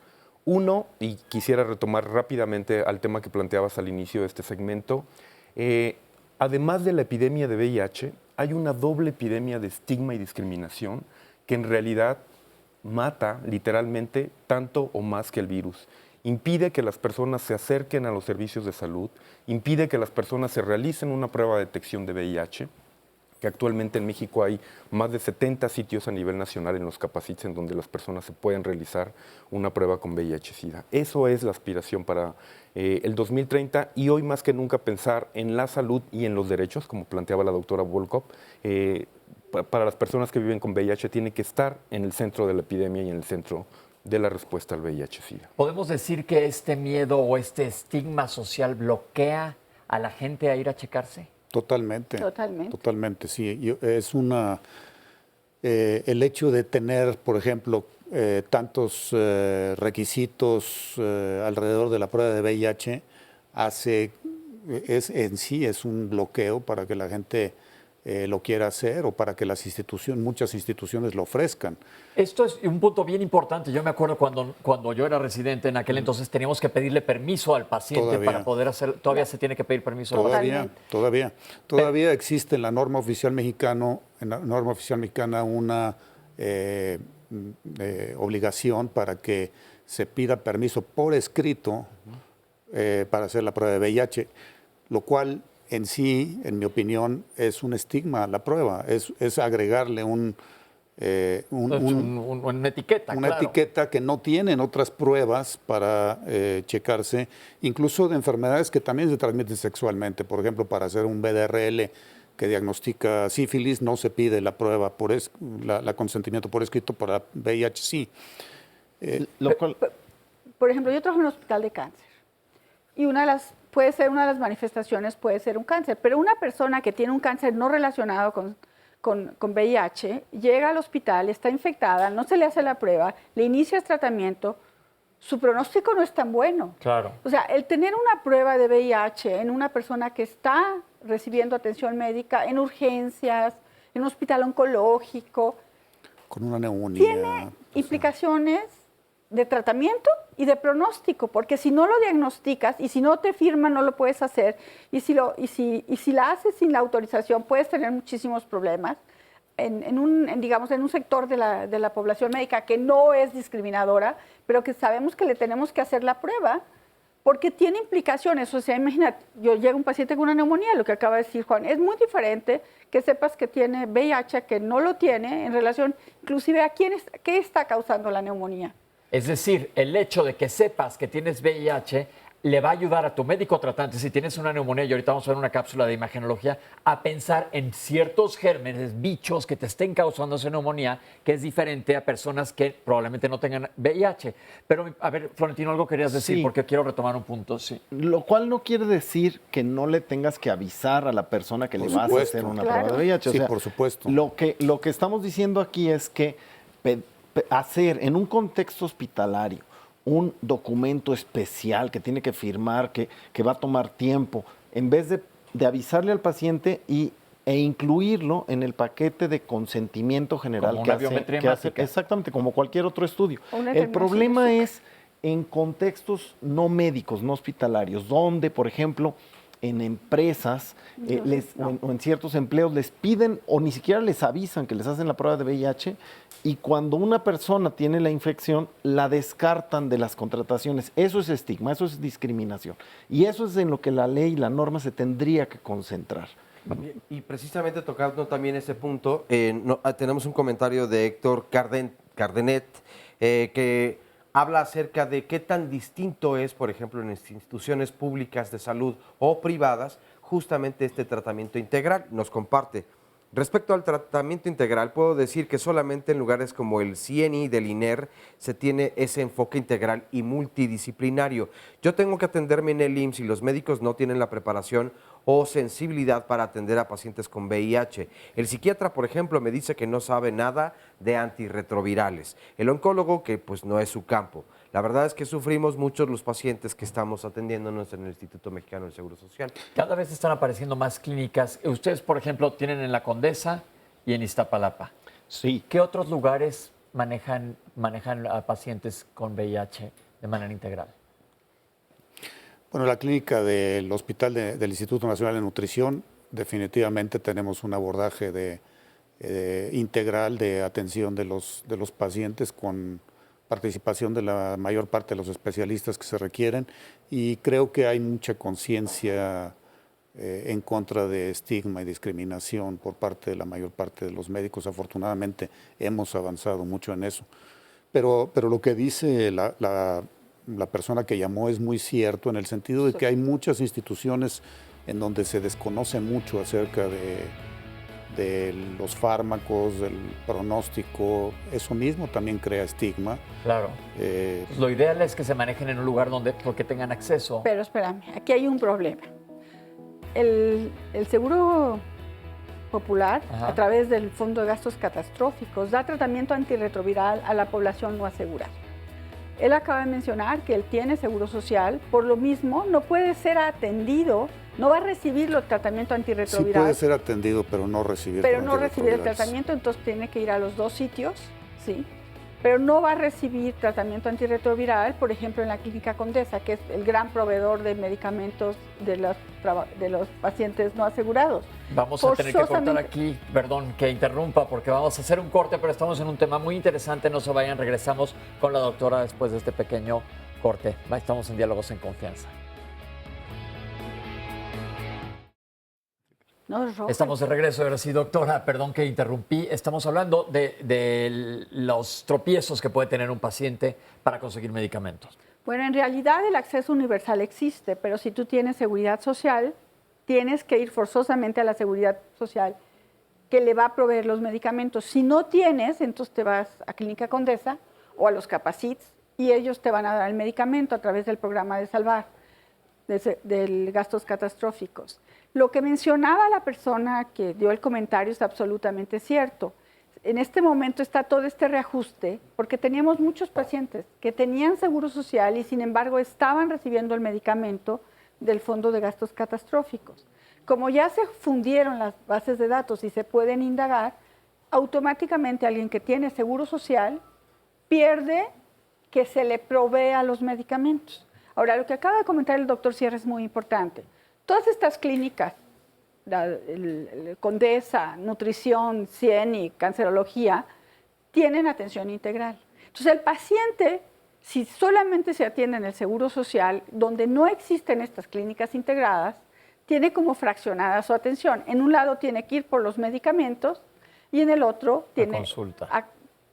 Uno, y quisiera retomar rápidamente al tema que planteabas al inicio de este segmento, además de la epidemia de VIH, hay una doble epidemia de estigma y discriminación que en realidad mata literalmente tanto o más que el virus. Impide que las personas se acerquen a los servicios de salud, impide que las personas se realicen una prueba de detección de VIH, que actualmente en México hay más de 70 sitios a nivel nacional en los Capacits en donde las personas se pueden realizar una prueba con VIH-Sida. Eso es la aspiración para el 2030 y hoy más que nunca pensar en la salud y en los derechos, como planteaba la doctora Volkov, para las personas que viven con VIH tiene que estar en el centro de la epidemia y en el centro de la respuesta al VIH-Sida. ¿Podemos decir que este miedo o este estigma social bloquea a la gente a ir a checarse? Totalmente. Totalmente. Totalmente, sí. Es el hecho de tener, por ejemplo, tantos requisitos alrededor de la prueba de VIH en sí es un bloqueo para que la gente lo quiera hacer o para que muchas instituciones lo ofrezcan. Esto es un punto bien importante. Yo me acuerdo cuando yo era residente, en aquel entonces teníamos que pedirle permiso al paciente para poder hacer. Todavía se tiene que pedir permiso al paciente. Todavía existe en la norma oficial mexicana una obligación para que se pida permiso por escrito para hacer la prueba de VIH, lo cual en sí, en mi opinión, es un estigma a la prueba, es agregarle una etiqueta, una etiqueta que no tienen otras pruebas para checarse, incluso de enfermedades que también se transmiten sexualmente. Por ejemplo, para hacer un VDRL que diagnostica sífilis, no se pide la prueba la consentimiento por escrito. Para VIH sí. Por ejemplo, yo trabajo en un hospital de cáncer y una de las manifestaciones puede ser un cáncer, pero una persona que tiene un cáncer no relacionado con VIH, llega al hospital, está infectada, no se le hace la prueba, le inicia el tratamiento, su pronóstico no es tan bueno. Claro. O sea, el tener una prueba de VIH en una persona que está recibiendo atención médica en urgencias, en un hospital oncológico, con una neumonía, tiene implicaciones de tratamiento y de pronóstico, porque si no lo diagnosticas y si no te firman no lo puedes hacer, y si la haces sin la autorización puedes tener muchísimos problemas en un sector de la población médica que no es discriminadora, pero que sabemos que le tenemos que hacer la prueba porque tiene implicaciones. O sea, imagínate, llega un paciente con una neumonía, lo que acaba de decir Juan, es muy diferente que sepas que tiene VIH, que no lo tiene, en relación inclusive a qué está causando la neumonía. Es decir, el hecho de que sepas que tienes VIH le va a ayudar a tu médico tratante, si tienes una neumonía, y ahorita vamos a ver una cápsula de imagenología, a pensar en ciertos gérmenes, bichos que te estén causando esa neumonía, que es diferente a personas que probablemente no tengan VIH. Pero, a ver, Florentino, algo querías decir, porque quiero retomar un punto. Sí. Lo cual no quiere decir que no le tengas que avisar a la persona que le vas a hacer una prueba de VIH. O sea, por supuesto. Lo que estamos diciendo aquí es que hacer en un contexto hospitalario un documento especial que tiene que firmar, que va a tomar tiempo, en vez de avisarle al paciente e incluirlo en el paquete de consentimiento general que hace, exactamente, como cualquier otro estudio. El problema es en contextos no médicos, no hospitalarios, donde, por ejemplo, en empresas o en ciertos empleos les piden o ni siquiera les avisan que les hacen la prueba de VIH, y cuando una persona tiene la infección la descartan de las contrataciones. Eso es estigma, eso es discriminación, y eso es en lo que la ley y la norma se tendría que concentrar. Y precisamente tocando también ese punto, tenemos un comentario de Héctor Cardenet que habla acerca de qué tan distinto es, por ejemplo, en instituciones públicas de salud o privadas, justamente este tratamiento integral. Nos comparte: respecto al tratamiento integral, puedo decir que solamente en lugares como el CNI del INER se tiene ese enfoque integral y multidisciplinario. Yo tengo que atenderme en el IMSS y los médicos no tienen la preparación o sensibilidad para atender a pacientes con VIH. El psiquiatra, por ejemplo, me dice que no sabe nada de antirretrovirales. El oncólogo, que pues no es su campo. La verdad es que sufrimos muchos los pacientes que estamos atendiéndonos en el Instituto Mexicano del Seguro Social. Cada vez están apareciendo más clínicas. Ustedes, por ejemplo, tienen en La Condesa y en Iztapalapa. Sí. ¿Qué otros lugares manejan a pacientes con VIH de manera integral? Bueno, la clínica del Hospital del Instituto Nacional de Nutrición, definitivamente tenemos un abordaje integral de atención de los pacientes, con participación de la mayor parte de los especialistas que se requieren, y creo que hay mucha conciencia en contra de estigma y discriminación por parte de la mayor parte de los médicos. Afortunadamente hemos avanzado mucho en eso. Pero lo que dice la persona que llamó es muy cierto, en el sentido de que hay muchas instituciones en donde se desconoce mucho acerca de los fármacos, del pronóstico. Eso mismo también crea estigma. Claro. Lo ideal es que se manejen en un lugar porque tengan acceso. Pero espérame, aquí hay un problema. El Seguro Popular, a través del Fondo de Gastos Catastróficos, da tratamiento antirretroviral a la población no asegurada. Él acaba de mencionar que él tiene seguro social, por lo mismo no puede ser atendido, no va a recibir el tratamiento antirretroviral. Sí puede ser atendido, pero no recibir el tratamiento, entonces tiene que ir a los dos sitios, ¿sí? Pero no va a recibir tratamiento antirretroviral, por ejemplo, en la Clínica Condesa, que es el gran proveedor de medicamentos de los pacientes no asegurados. Vamos a tener que cortar aquí, perdón que interrumpa, porque vamos a hacer un corte, pero estamos en un tema muy interesante. No se vayan, regresamos con la doctora después de este pequeño corte. Estamos en Diálogos en Confianza. No, es roja. Estamos de regreso, ahora sí, doctora, perdón que interrumpí. Estamos hablando de los tropiezos que puede tener un paciente para conseguir medicamentos. Bueno, en realidad el acceso universal existe, pero si tú tienes seguridad social, tienes que ir forzosamente a la seguridad social que le va a proveer los medicamentos. Si no tienes, entonces te vas a Clínica Condesa o a los Capacits y ellos te van a dar el medicamento a través del programa de Salvar, de gastos catastróficos. Lo que mencionaba la persona que dio el comentario es absolutamente cierto. En este momento está todo este reajuste porque teníamos muchos pacientes que tenían seguro social y sin embargo estaban recibiendo el medicamento del Fondo de Gastos Catastróficos. Como ya se fundieron las bases de datos y se pueden indagar, automáticamente alguien que tiene seguro social pierde que se le provea los medicamentos. Ahora, lo que acaba de comentar el doctor Sierra es muy importante. Todas estas clínicas, el Condesa, Nutrición, CIENI, Cancerología, tienen atención integral. Entonces, el paciente, si solamente se atiende en el Seguro Social, donde no existen estas clínicas integradas, tiene como fraccionada su atención. En un lado tiene que ir por los medicamentos y en el otro tiene... consulta.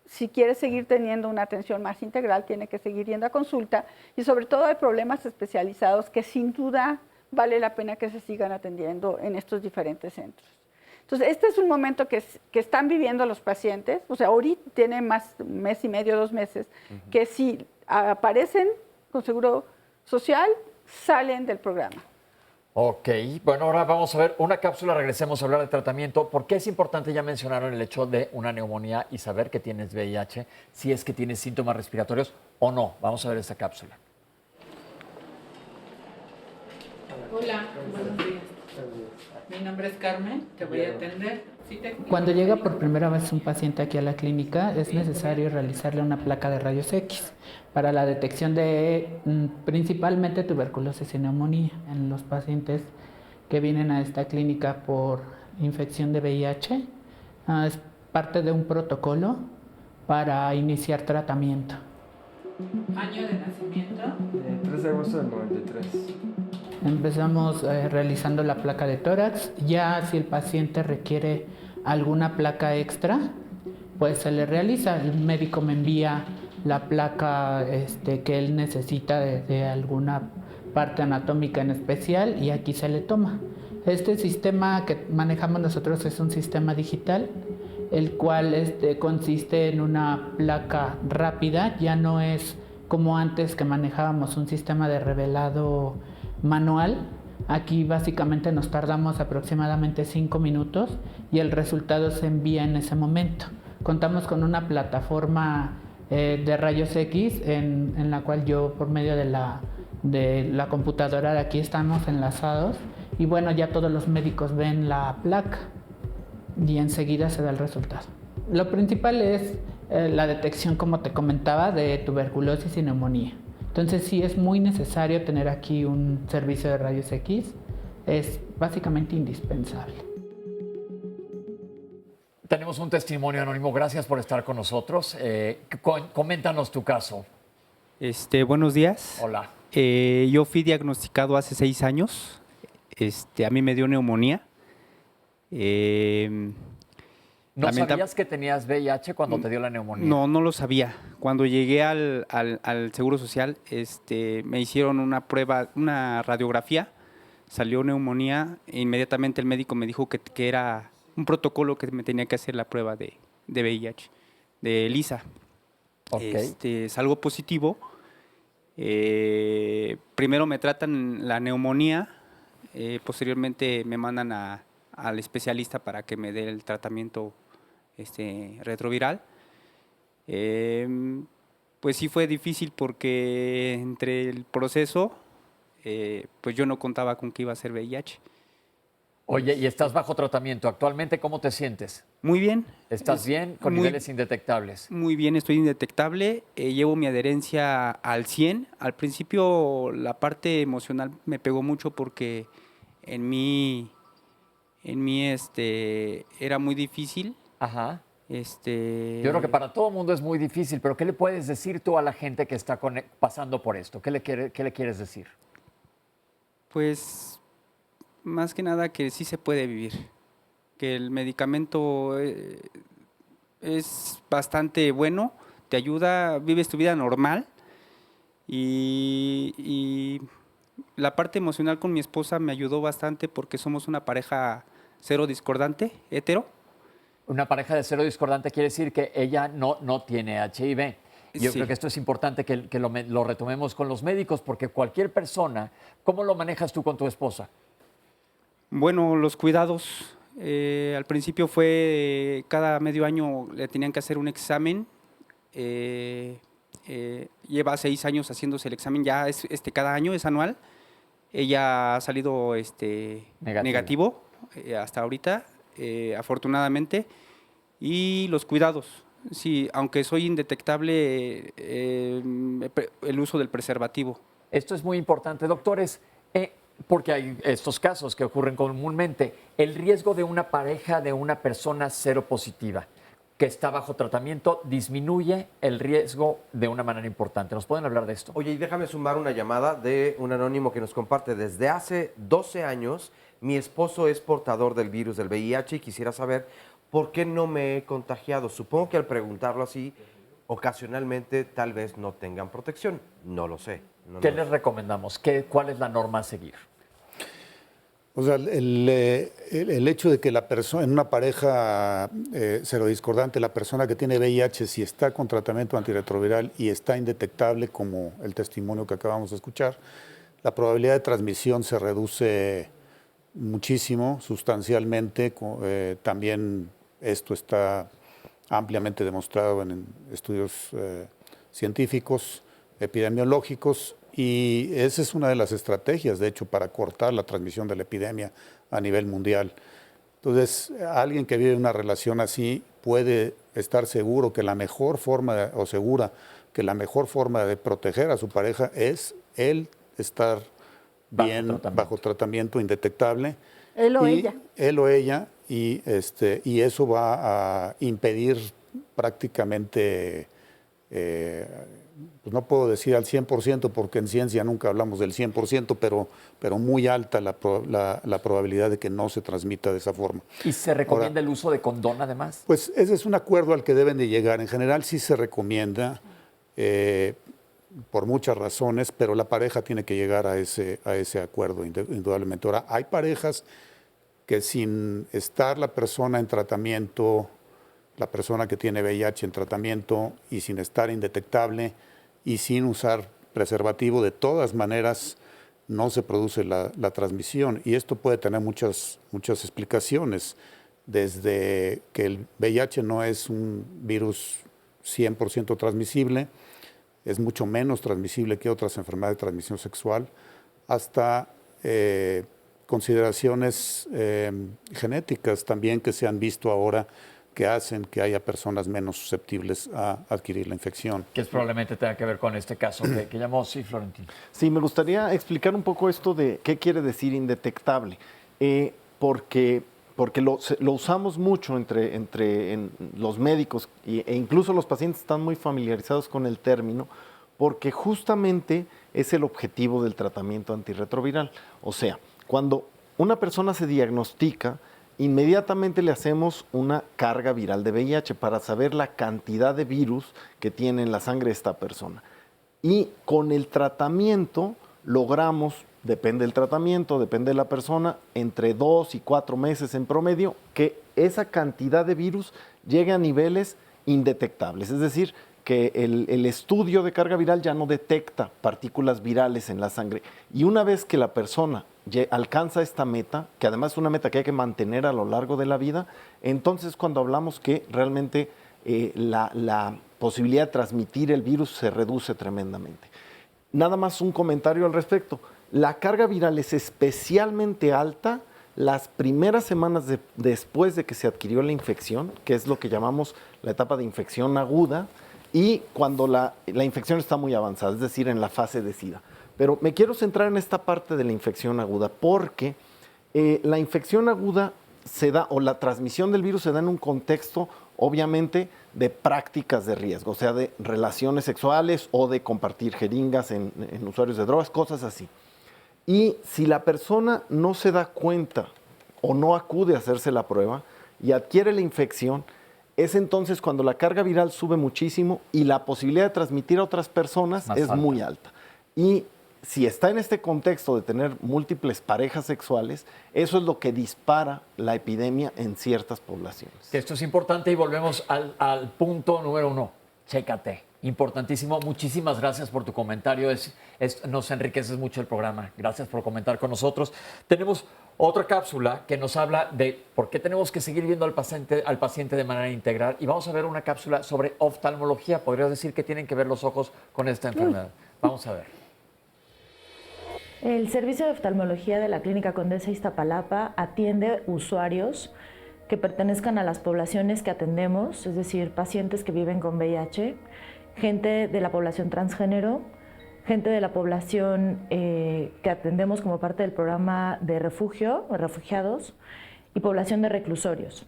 Si quiere seguir teniendo una atención más integral, tiene que seguir yendo a consulta y sobre todo hay problemas especializados que sin duda vale la pena que se sigan atendiendo en estos diferentes centros. Entonces, este es un momento que están viviendo los pacientes, o sea, ahorita tiene más un mes y medio, 2 meses, que si aparecen con seguro social, salen del programa. Ok, bueno, ahora vamos a ver una cápsula, regresemos a hablar de tratamiento. ¿Por qué es importante? Ya mencionaron el hecho de una neumonía y saber que tienes VIH, si es que tienes síntomas respiratorios o no. Vamos a ver esta cápsula. Hola, buenos días. Mi nombre es Carmen, te voy a atender. Cuando llega por primera vez un paciente aquí a la clínica, es necesario realizarle una placa de rayos X para la detección de principalmente tuberculosis y neumonía en los pacientes que vienen a esta clínica por infección de VIH. Es parte de un protocolo para iniciar tratamiento. ¿Año de nacimiento? 3 de agosto del 93. Empezamos realizando la placa de tórax. Ya si el paciente requiere alguna placa extra, pues se le realiza. El médico me envía la placa que él necesita de alguna parte anatómica en especial y aquí se le toma. Este sistema que manejamos nosotros es un sistema digital, el cual consiste en una placa rápida. Ya no es como antes que manejábamos un sistema de revelado manual. Aquí básicamente nos tardamos aproximadamente 5 minutos y el resultado se envía en ese momento. Contamos con una plataforma de rayos X en la cual yo por medio de la computadora de aquí estamos enlazados y bueno, ya todos los médicos ven la placa y enseguida se da el resultado. Lo principal es la detección, como te comentaba, de tuberculosis y neumonía. Entonces sí es muy necesario tener aquí un servicio de rayos X, es básicamente indispensable. Tenemos un testimonio anónimo, gracias por estar con nosotros. Coméntanos tu caso. Buenos días. Hola. Yo fui diagnosticado hace 6 años. A mí me dio neumonía. ¿No sabías que tenías VIH cuando te dio la neumonía? No, no lo sabía. Cuando llegué al Seguro Social, me hicieron una prueba, una radiografía, salió neumonía, e inmediatamente el médico me dijo que era un protocolo que me tenía que hacer la prueba de VIH, de ELISA. Okay. Salgo positivo. Primero me tratan la neumonía, posteriormente me mandan al especialista para que me dé el tratamiento retroviral. Pues sí fue difícil porque entre el proceso, pues yo no contaba con que iba a ser VIH. Oye, y estás bajo tratamiento. ¿Actualmente cómo te sientes? Muy bien. ¿Estás bien? ¿Con niveles indetectables? Muy bien, estoy indetectable. Llevo mi adherencia al 100. Al principio la parte emocional me pegó mucho porque en mí era muy difícil. Ajá. Yo creo que para todo el mundo es muy difícil, pero ¿qué le puedes decir tú a la gente que está pasando por esto? ¿Qué le quieres decir? Pues más que nada que sí se puede vivir, que el medicamento es bastante bueno, te ayuda, vives tu vida normal y la parte emocional con mi esposa me ayudó bastante porque somos una pareja cero discordante, hetero. Una pareja de cero discordante quiere decir que ella no tiene HIV. Yo Sí. creo que esto es importante que lo retomemos con los médicos, porque cualquier persona, ¿cómo lo manejas tú con tu esposa? Bueno, los cuidados, al principio fue cada medio año le tenían que hacer un examen, lleva 6 años haciéndose el examen, ya es cada año, es anual. Ella ha salido negativo hasta ahorita, afortunadamente. Y los cuidados, sí, aunque soy indetectable, el uso del preservativo. Esto es muy importante, doctores, porque hay estos casos que ocurren comúnmente. El riesgo de una pareja de una persona seropositiva que está bajo tratamiento disminuye el riesgo de una manera importante. ¿Nos pueden hablar de esto? Oye, y déjame sumar una llamada de un anónimo que nos comparte. Desde hace 12 años, mi esposo es portador del virus del VIH y quisiera saber por qué no me he contagiado. Supongo que al preguntarlo así, ocasionalmente tal vez no tengan protección. No lo sé. ¿Qué les recomendamos? ¿Cuál es la norma a seguir? O sea, el hecho de que la persona, en una pareja serodiscordante, la persona que tiene VIH, si está con tratamiento antirretroviral y está indetectable, como el testimonio que acabamos de escuchar, la probabilidad de transmisión se reduce muchísimo, sustancialmente. También esto está ampliamente demostrado en estudios científicos, epidemiológicos, y esa es una de las estrategias, de hecho, para cortar la transmisión de la epidemia a nivel mundial. Entonces, alguien que vive una relación así puede estar seguro que la mejor forma, o segura que la mejor forma de proteger a su pareja es él estar bien, bajo tratamiento indetectable. Él o ella. Él o ella, y eso va a impedir prácticamente, pues no puedo decir al 100%, porque en ciencia nunca hablamos del 100%, pero muy alta la probabilidad de que no se transmita de esa forma. ¿Y se recomienda el uso de condón además? Pues ese es un acuerdo al que deben de llegar. En general sí se recomienda, por muchas razones, pero la pareja tiene que llegar a ese acuerdo, indudablemente. Ahora, hay parejas que sin estar la persona en tratamiento, la persona que tiene VIH en tratamiento y sin estar indetectable y sin usar preservativo, de todas maneras no se produce la transmisión. Y esto puede tener muchas explicaciones, desde que el VIH no es un virus 100% transmisible, es mucho menos transmisible que otras enfermedades de transmisión sexual, hasta consideraciones genéticas también que se han visto ahora, que hacen que haya personas menos susceptibles a adquirir la infección. Que probablemente tenga que ver con este caso que llamó, sí, Florentino. Sí, me gustaría explicar un poco esto de qué quiere decir indetectable, porque lo usamos mucho en los médicos e incluso los pacientes están muy familiarizados con el término, porque justamente es el objetivo del tratamiento antirretroviral. O sea, cuando una persona se diagnostica, inmediatamente le hacemos una carga viral de VIH para saber la cantidad de virus que tiene en la sangre esta persona. Y con el tratamiento logramos, depende del tratamiento, depende de la persona, entre 2 y 4 meses en promedio, que esa cantidad de virus llegue a niveles indetectables. Es decir, que el estudio de carga viral ya no detecta partículas virales en la sangre. Y una vez que la persona alcanza esta meta, que además es una meta que hay que mantener a lo largo de la vida, entonces cuando hablamos que realmente la posibilidad de transmitir el virus se reduce tremendamente. Nada más un comentario al respecto. La carga viral es especialmente alta las primeras semanas después de que se adquirió la infección, que es lo que llamamos la etapa de infección aguda, y cuando la infección está muy avanzada, es decir, en la fase de SIDA. Pero me quiero centrar en esta parte de la infección aguda, porque la infección aguda se da, o la transmisión del virus se da en un contexto, obviamente, de prácticas de riesgo, o sea, de relaciones sexuales o de compartir jeringas en usuarios de drogas, cosas así. Y si la persona no se da cuenta o no acude a hacerse la prueba y adquiere la infección, es entonces cuando la carga viral sube muchísimo y la posibilidad de transmitir a otras personas es muy alta. Y si está en este contexto de tener múltiples parejas sexuales, eso es lo que dispara la epidemia en ciertas poblaciones. Esto es importante y volvemos al punto número 1. Chécate. Importantísimo. Muchísimas gracias por tu comentario. Nos enriqueces mucho el programa. Gracias por comentar con nosotros. Tenemos otra cápsula que nos habla de por qué tenemos que seguir viendo al paciente de manera integral. Y vamos a ver una cápsula sobre oftalmología. Podrías decir que tienen que ver los ojos con esta enfermedad. Vamos a ver. El servicio de oftalmología de la Clínica Condesa Iztapalapa atiende usuarios que pertenezcan a las poblaciones que atendemos, es decir, pacientes que viven con VIH, gente de la población transgénero, gente de la población que atendemos como parte del programa de refugio, o refugiados, y población de reclusorios.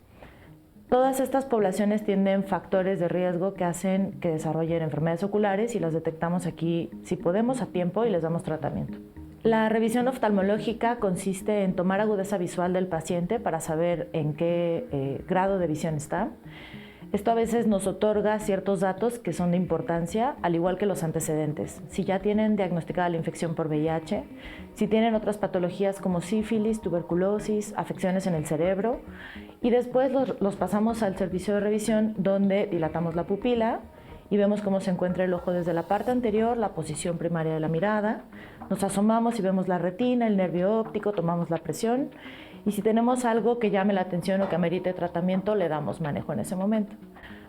Todas estas poblaciones tienen factores de riesgo que hacen que desarrollen enfermedades oculares y las detectamos aquí, si podemos, a tiempo y les damos tratamiento. La revisión oftalmológica consiste en tomar agudeza visual del paciente para saber en qué grado de visión está. Esto a veces nos otorga ciertos datos que son de importancia, al igual que los antecedentes. Si ya tienen diagnosticada la infección por VIH, si tienen otras patologías como sífilis, tuberculosis, afecciones en el cerebro, y después los pasamos al servicio de revisión donde dilatamos la pupila y vemos cómo se encuentra el ojo desde la parte anterior, la posición primaria de la mirada. Nos asomamos y vemos la retina, el nervio óptico, tomamos la presión y si tenemos algo que llame la atención o que amerite tratamiento, le damos manejo en ese momento.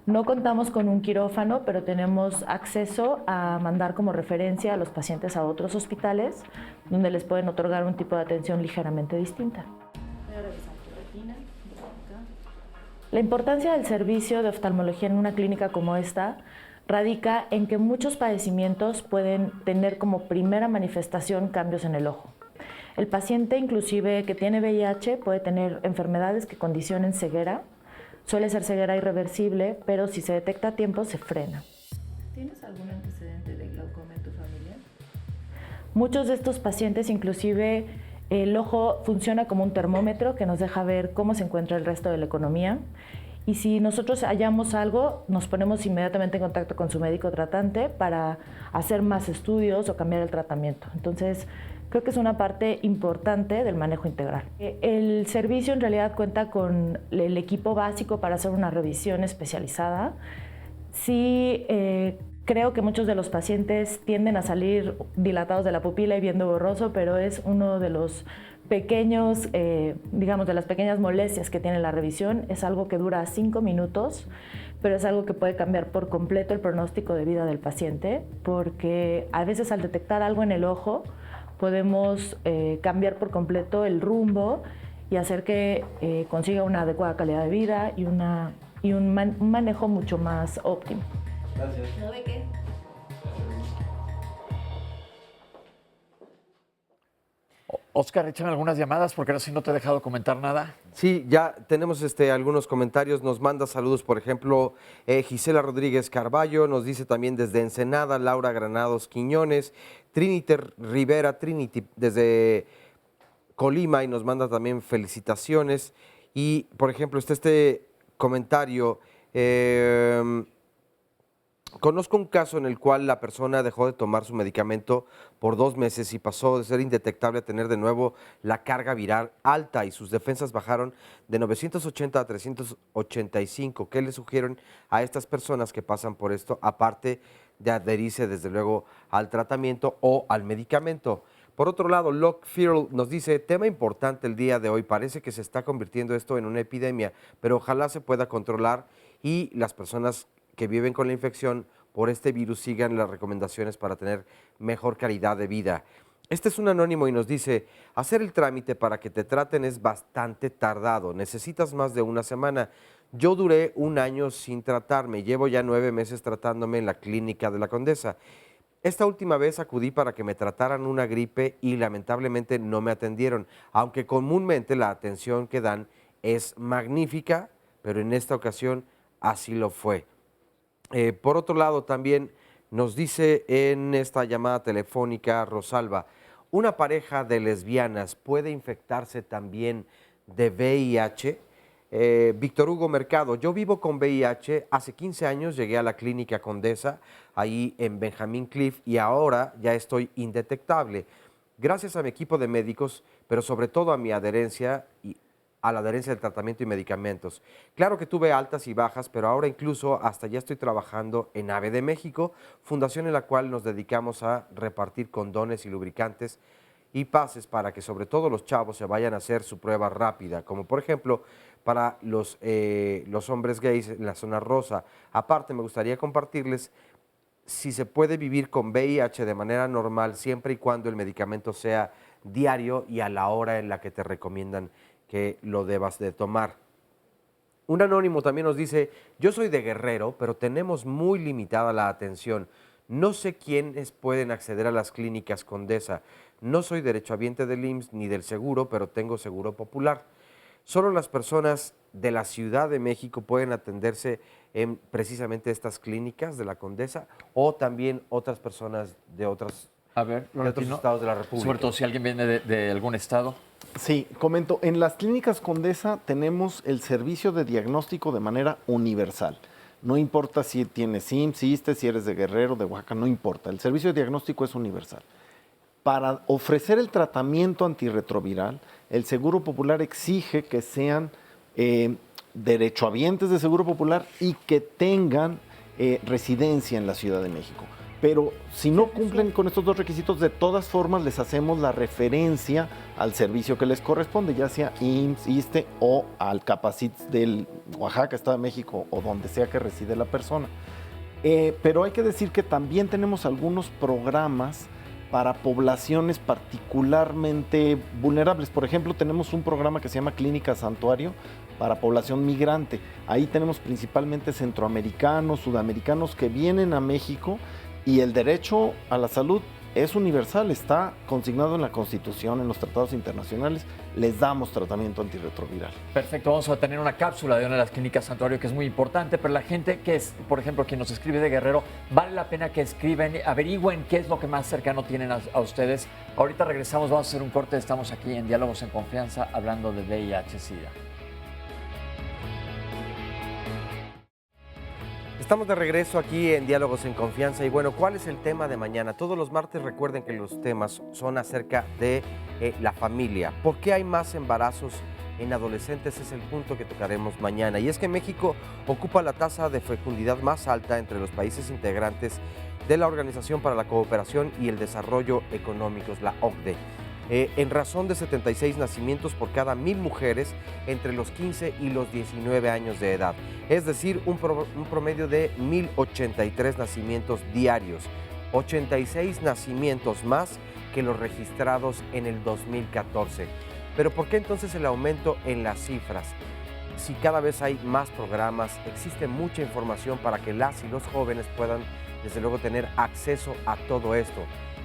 No contamos con un quirófano, pero tenemos acceso a mandar como referencia a los pacientes a otros hospitales donde les pueden otorgar un tipo de atención ligeramente distinta. La importancia del servicio de oftalmología en una clínica como esta radica en que muchos padecimientos pueden tener como primera manifestación cambios en el ojo. El paciente inclusive que tiene VIH puede tener enfermedades que condicionen ceguera, suele ser ceguera irreversible, pero si se detecta a tiempo se frena. ¿Tienes algún antecedente de glaucoma en tu familia? Muchos de estos pacientes inclusive el ojo funciona como un termómetro que nos deja ver cómo se encuentra el resto de la economía. Y si nosotros hallamos algo, nos ponemos inmediatamente en contacto con su médico tratante para hacer más estudios o cambiar el tratamiento. Entonces, creo que es una parte importante del manejo integral. El servicio en realidad cuenta con el equipo básico para hacer una revisión especializada. Sí, creo que muchos de los pacientes tienden a salir dilatados de la pupila y viendo borroso, pero es uno de los pequeños, digamos, de las pequeñas molestias que tiene la revisión. Es algo que dura 5 minutos, pero es algo que puede cambiar por completo el pronóstico de vida del paciente, porque a veces al detectar algo en el ojo podemos cambiar por completo el rumbo y hacer que consiga una adecuada calidad de vida y un manejo mucho más óptimo. Gracias. ¿No de qué? Oscar, échame algunas llamadas porque ahora sí no te he dejado comentar nada. Sí, ya tenemos algunos comentarios. Nos manda saludos, por ejemplo, Gisela Rodríguez Carballo, nos dice también desde Ensenada, Laura Granados Quiñones, Trinity Rivera, Trinity desde Colima y nos manda también felicitaciones. Y, por ejemplo, está este comentario. Conozco un caso en el cual la persona dejó de tomar su medicamento por 2 meses y pasó de ser indetectable a tener de nuevo la carga viral alta y sus defensas bajaron de 980 a 385. ¿Qué le sugieren a estas personas que pasan por esto, aparte de adherirse desde luego al tratamiento o al medicamento? Por otro lado, Locke Fearl nos dice, tema importante el día de hoy, parece que se está convirtiendo esto en una epidemia, pero ojalá se pueda controlar y las personas que viven con la infección por este virus sigan las recomendaciones para tener mejor calidad de vida. Este es un anónimo y nos dice, hacer el trámite para que te traten es bastante tardado, necesitas más de 1 semana. Yo duré 1 año sin tratarme, llevo ya 9 meses tratándome en la clínica de la Condesa. Esta última vez acudí para que me trataran una gripe y lamentablemente no me atendieron, aunque comúnmente la atención que dan es magnífica, pero en esta ocasión así lo fue. Por otro lado, también nos dice en esta llamada telefónica Rosalba, ¿Una pareja de lesbianas puede infectarse también de VIH? Víctor Hugo Mercado, yo vivo con VIH, hace 15 años llegué a la clínica Condesa, ahí en Benjamín Cliff, y ahora ya estoy indetectable. Gracias a mi equipo de médicos, pero sobre todo a mi adherencia y a la adherencia del tratamiento y medicamentos. Claro que tuve altas y bajas, pero ahora incluso hasta ya estoy trabajando en AVE de México, fundación en la cual nos dedicamos a repartir condones y lubricantes y pases para que sobre todo los chavos se vayan a hacer su prueba rápida, como por ejemplo para los hombres gays en la zona rosa. Aparte, me gustaría compartirles si se puede vivir con VIH de manera normal siempre y cuando el medicamento sea diario y a la hora en la que te recomiendan que lo debas de tomar. Un anónimo también nos dice, yo soy de Guerrero, pero tenemos muy limitada la atención. No sé quiénes pueden acceder a las clínicas Condesa. No soy derechohabiente del IMSS ni del seguro, pero tengo seguro popular. Solo las personas de la Ciudad de México pueden atenderse en precisamente estas clínicas de la Condesa o también otras personas de otros estados de la República. Sobre todo si alguien viene de algún estado. Sí, comento, en las clínicas Condesa tenemos el servicio de diagnóstico de manera universal. No importa si tienes IMSS, ISSSTE, si eres de Guerrero, de Oaxaca, no importa. El servicio de diagnóstico es universal. Para ofrecer el tratamiento antirretroviral, el Seguro Popular exige que sean derechohabientes de Seguro Popular y que tengan residencia en la Ciudad de México. Pero si no cumplen con estos dos requisitos, de todas formas les hacemos la referencia al servicio que les corresponde, ya sea IMSS, ISSSTE o al Capacits del Oaxaca, Estado de México o donde sea que reside la persona. Pero hay que decir que también tenemos algunos programas para poblaciones particularmente vulnerables. Por ejemplo, tenemos un programa que se llama Clínica Santuario para población migrante. Ahí tenemos principalmente centroamericanos, sudamericanos que vienen a México y el derecho a la salud es universal, está consignado en la Constitución, en los tratados internacionales, les damos tratamiento antirretroviral. Perfecto, vamos a tener una cápsula de una de las clínicas Santuario que es muy importante, pero la gente que es, por ejemplo, quien nos escribe de Guerrero, vale la pena que escriben, averigüen qué es lo que más cercano tienen a ustedes. Ahorita regresamos, vamos a hacer un corte, estamos aquí en Diálogos en Confianza hablando de VIH-Sida. Estamos de regreso aquí en Diálogos en Confianza y bueno, ¿cuál es el tema de mañana? Todos los martes recuerden que los temas son acerca de la familia. ¿Por qué hay más embarazos en adolescentes? Es el punto que tocaremos mañana. Y es que México ocupa la tasa de fecundidad más alta entre los países integrantes de la Organización para la Cooperación y el Desarrollo Económicos, la OCDE. En razón de 76 nacimientos por cada 1000 mujeres entre los 15 y los 19 años de edad, es decir, un promedio de 1083 nacimientos diarios, 86 nacimientos más que los registrados en el 2014. Pero ¿por qué entonces el aumento en las cifras? Si cada vez hay más programas, existe mucha información para que las y los jóvenes puedan, desde luego, tener acceso a todo esto.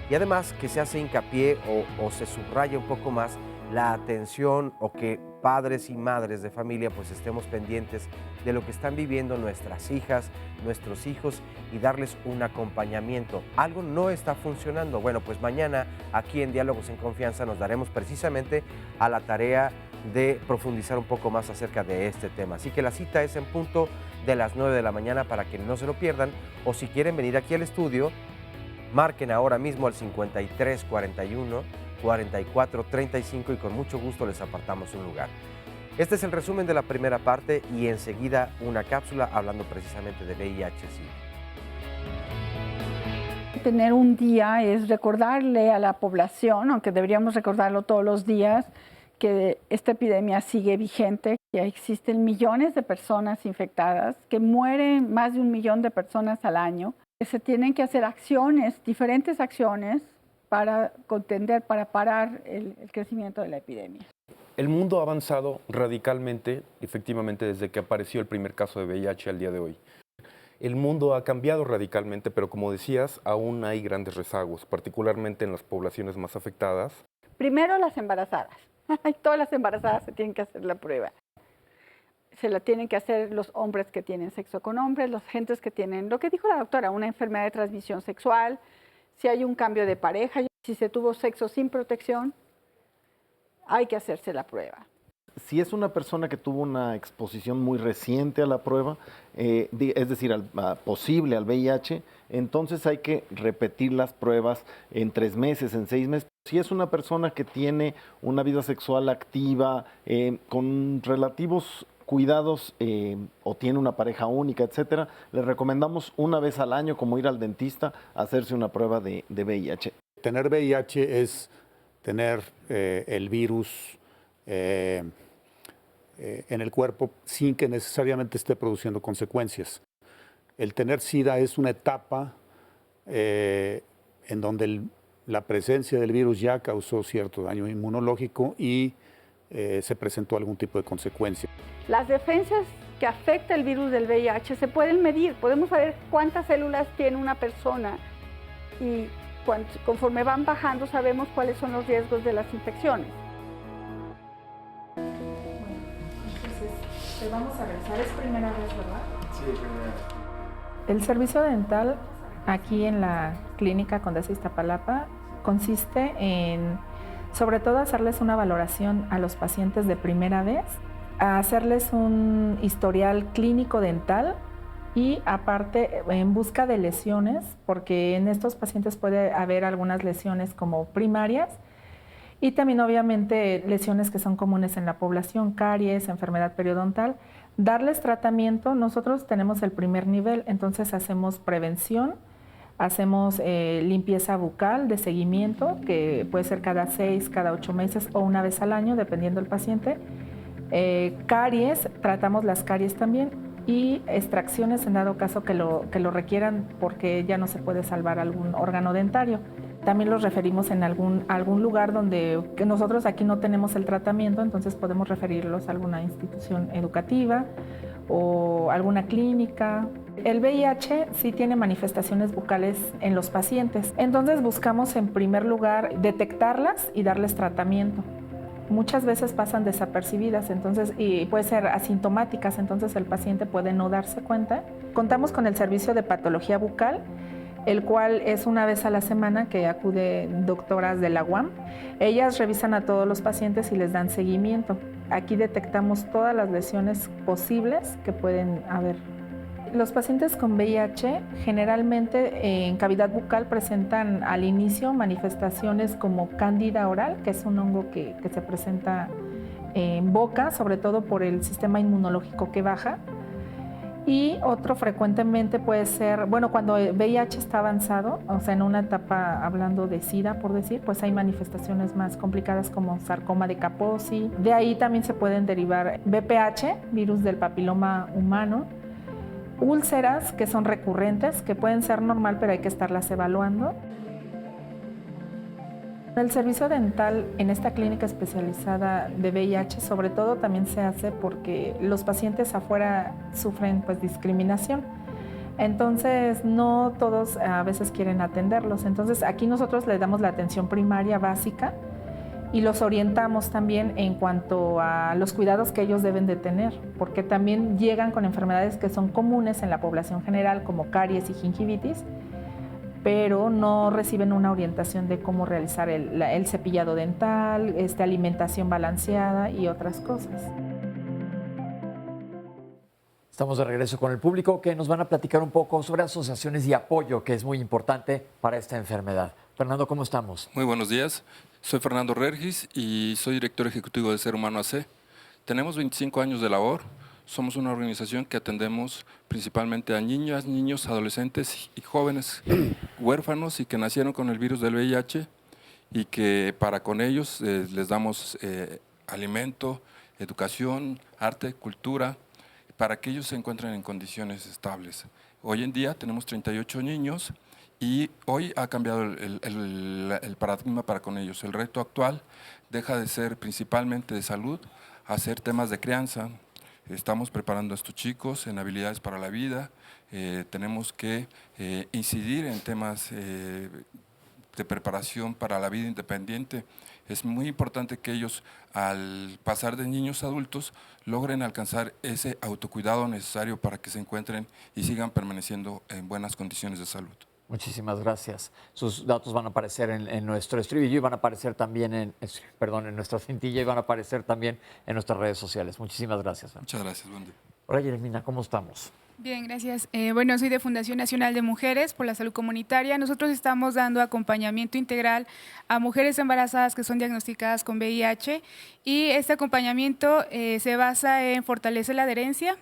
Y además que se hace hincapié o se subraya un poco más la atención o que padres y madres de familia pues estemos pendientes de lo que están viviendo nuestras hijas, nuestros hijos y darles un acompañamiento. Algo no está funcionando. Bueno, pues mañana aquí en Diálogos en Confianza nos daremos precisamente a la tarea de profundizar un poco más acerca de este tema. Así que la cita es en punto de las 9 de la mañana para que no se lo pierdan o si quieren venir aquí al estudio, marquen ahora mismo al 53 41 44 35 y con mucho gusto les apartamos un lugar. Este es el resumen de la primera parte y enseguida una cápsula hablando precisamente de VIH-Sida. Tener un día es recordarle a la población, aunque deberíamos recordarlo todos los días, que esta epidemia sigue vigente, que existen millones de personas infectadas, que mueren más de 1 millón de personas al año. Se tienen que hacer acciones, diferentes acciones, para contender, para parar el crecimiento de la epidemia. El mundo ha avanzado radicalmente, efectivamente, desde que apareció el primer caso de VIH al día de hoy. El mundo ha cambiado radicalmente, pero como decías, aún hay grandes rezagos, particularmente en las poblaciones más afectadas. Primero las embarazadas. Todas las embarazadas se tienen que hacer la prueba. Se la tienen que hacer los hombres que tienen sexo con hombres, las gentes que tienen, lo que dijo la doctora, una enfermedad de transmisión sexual, si hay un cambio de pareja. Si se tuvo sexo sin protección, hay que hacerse la prueba. Si es una persona que tuvo una exposición muy reciente a la prueba, es decir, posible al VIH, entonces hay que repetir las pruebas en 3 meses, en 6 meses. Si es una persona que tiene una vida sexual activa, con relativos cuidados o tiene una pareja única, etcétera, le recomendamos una vez al año, como ir al dentista, hacerse una prueba de VIH. Tener VIH es tener el virus en el cuerpo sin que necesariamente esté produciendo consecuencias. El tener SIDA es una etapa en donde la presencia del virus ya causó cierto daño inmunológico y se presentó algún tipo de consecuencia. Las defensas que afecta el virus del VIH se pueden medir. Podemos saber cuántas células tiene una persona y conforme van bajando sabemos cuáles son los riesgos de las infecciones. Te vamos a revisar, es primera vez, ¿verdad? Sí, primera vez. El servicio dental aquí en la clínica Condesa Iztapalapa consiste en, sobre todo, hacerles una valoración a los pacientes de primera vez, a hacerles un historial clínico dental y aparte en busca de lesiones, porque en estos pacientes puede haber algunas lesiones como primarias y también obviamente lesiones que son comunes en la población, caries, enfermedad periodontal, darles tratamiento. Nosotros tenemos el primer nivel, entonces hacemos prevención, hacemos limpieza bucal de seguimiento, que puede ser cada 6, cada 8 meses o una vez al año, dependiendo del paciente. Caries, tratamos las caries también y extracciones en dado caso que lo requieran porque ya no se puede salvar algún órgano dentario. También los referimos en algún lugar que nosotros aquí no tenemos el tratamiento, entonces podemos referirlos a alguna institución educativa o alguna clínica. El VIH sí tiene manifestaciones bucales en los pacientes, entonces buscamos en primer lugar detectarlas y darles tratamiento. Muchas veces pasan desapercibidas, y puede ser asintomáticas, entonces el paciente puede no darse cuenta. Contamos con el servicio de patología bucal, el cual es una vez a la semana que acuden doctoras de la UAM. Ellas revisan a todos los pacientes y les dan seguimiento. Aquí detectamos todas las lesiones posibles que pueden haber. Los pacientes con VIH generalmente en cavidad bucal presentan al inicio manifestaciones como cándida oral, que es un hongo que se presenta en boca, sobre todo por el sistema inmunológico que baja. Y otro frecuentemente puede ser, cuando el VIH está avanzado, o sea, en una etapa hablando de SIDA, por decir, pues hay manifestaciones más complicadas como sarcoma de Kaposi. De ahí también se pueden derivar VPH, virus del papiloma humano, úlceras que son recurrentes, que pueden ser normal, pero hay que estarlas evaluando. El servicio dental en esta clínica especializada de VIH sobre todo también se hace porque los pacientes afuera sufren discriminación. Entonces no todos a veces quieren atenderlos. Entonces aquí nosotros les damos la atención primaria básica y los orientamos también en cuanto a los cuidados que ellos deben de tener, porque también llegan con enfermedades que son comunes en la población general como caries y gingivitis, pero no reciben una orientación de cómo realizar el cepillado dental, alimentación balanceada y otras cosas. Estamos de regreso con el público que nos van a platicar un poco sobre asociaciones y apoyo, que es muy importante para esta enfermedad. Fernando, ¿cómo estamos? Muy buenos días. Soy Fernando Regis y soy director ejecutivo de Ser Humano AC. Tenemos 25 años de labor. Somos una organización que atendemos principalmente a niñas, niños, adolescentes y jóvenes huérfanos y que nacieron con el virus del VIH y que con ellos les damos alimento, educación, arte, cultura, para que ellos se encuentren en condiciones estables. Hoy en día tenemos 38 niños y hoy ha cambiado el paradigma para con ellos. El reto actual deja de ser principalmente de salud a ser temas de crianza. Estamos preparando a estos chicos en habilidades para la vida, tenemos que incidir en temas de preparación para la vida independiente. Es muy importante que ellos, al pasar de niños a adultos, logren alcanzar ese autocuidado necesario para que se encuentren y sigan permaneciendo en buenas condiciones de salud. Muchísimas gracias. Sus datos van a aparecer en nuestro estribillo y van a aparecer también en nuestra cintilla y van a aparecer también en nuestras redes sociales. Muchísimas gracias. Muchas gracias, buen día. Hola, Yermina, ¿cómo estamos? Bien, gracias. Bueno, soy de Fundación Nacional de Mujeres por la Salud Comunitaria. Nosotros estamos dando acompañamiento integral a mujeres embarazadas que son diagnosticadas con VIH y este acompañamiento se basa en fortalecer la adherencia,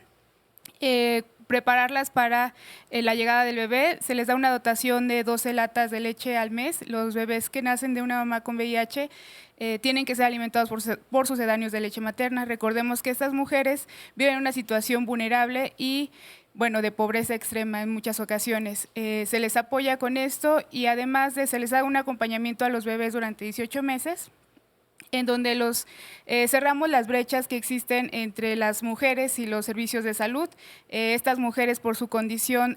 prepararlas para la llegada del bebé. Se les da una dotación de 12 latas de leche al mes. Los bebés que nacen de una mamá con VIH tienen que ser alimentados por sucedáneos de leche materna. Recordemos que estas mujeres viven en una situación vulnerable y de pobreza extrema en muchas ocasiones. Se les apoya con esto y además se les da un acompañamiento a los bebés durante 18 meses, en donde cerramos las brechas que existen entre las mujeres y los servicios de salud. Estas mujeres, por su condición,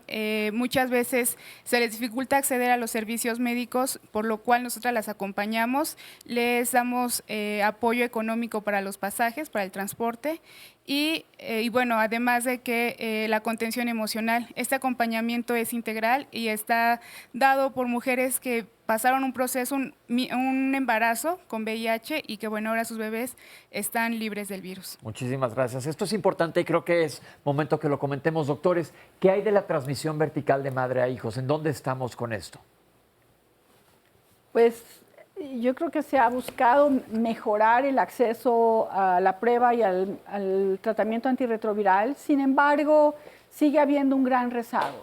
muchas veces se les dificulta acceder a los servicios médicos, por lo cual nosotras las acompañamos, les damos apoyo económico para los pasajes, para el transporte, y además de que la contención emocional. Este acompañamiento es integral y está dado por mujeres que pasaron un proceso, un embarazo con VIH y que ahora sus bebés están libres del virus. Muchísimas gracias. Esto es importante y creo que es momento que lo comentemos, doctores. ¿Qué hay de la transmisión vertical de madre a hijos? ¿En dónde estamos con esto? Pues yo creo que se ha buscado mejorar el acceso a la prueba y al tratamiento antirretroviral. Sin embargo, sigue habiendo un gran rezago.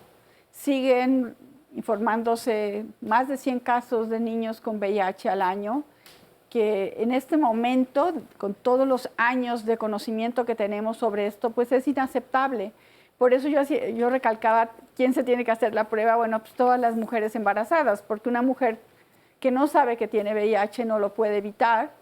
Siguen informándose más de 100 casos de niños con VIH al año, que en este momento, con todos los años de conocimiento que tenemos sobre esto, pues es inaceptable. Por eso yo recalcaba, ¿quién se tiene que hacer la prueba? Bueno, pues todas las mujeres embarazadas, porque una mujer que no sabe que tiene VIH no lo puede evitar,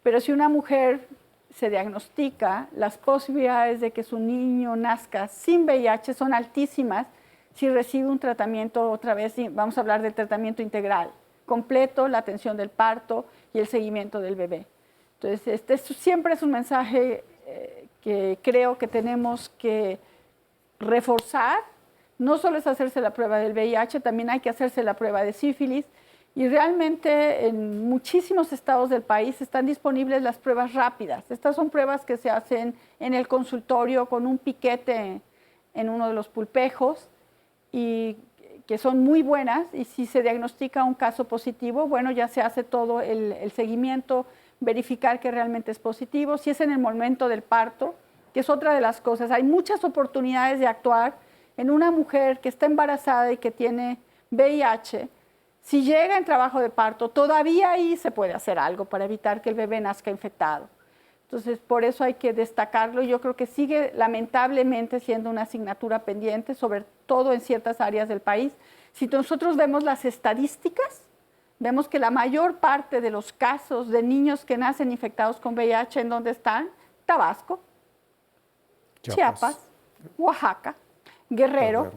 pero si una mujer se diagnostica, las posibilidades de que su niño nazca sin VIH son altísimas si recibe un tratamiento, otra vez vamos a hablar del tratamiento integral, completo, la atención del parto y el seguimiento del bebé. Entonces, siempre es un mensaje que creo que tenemos que reforzar. No solo es hacerse la prueba del VIH, también hay que hacerse la prueba de sífilis. Y realmente en muchísimos estados del país están disponibles las pruebas rápidas. Estas son pruebas que se hacen en el consultorio con un piquete en uno de los pulpejos y que son muy buenas, y si se diagnostica un caso positivo, bueno, ya se hace todo el seguimiento, verificar que realmente es positivo. Si es en el momento del parto, que es otra de las cosas, hay muchas oportunidades de actuar en una mujer que está embarazada y que tiene VIH. Si llega en trabajo de parto, todavía ahí se puede hacer algo para evitar que el bebé nazca infectado. Entonces, por eso hay que destacarlo. Yo creo que sigue lamentablemente siendo una asignatura pendiente, sobre todo en ciertas áreas del país. Si nosotros vemos las estadísticas, vemos que la mayor parte de los casos de niños que nacen infectados con VIH, ¿en dónde están? Tabasco, Chiapas, Oaxaca, Guerrero.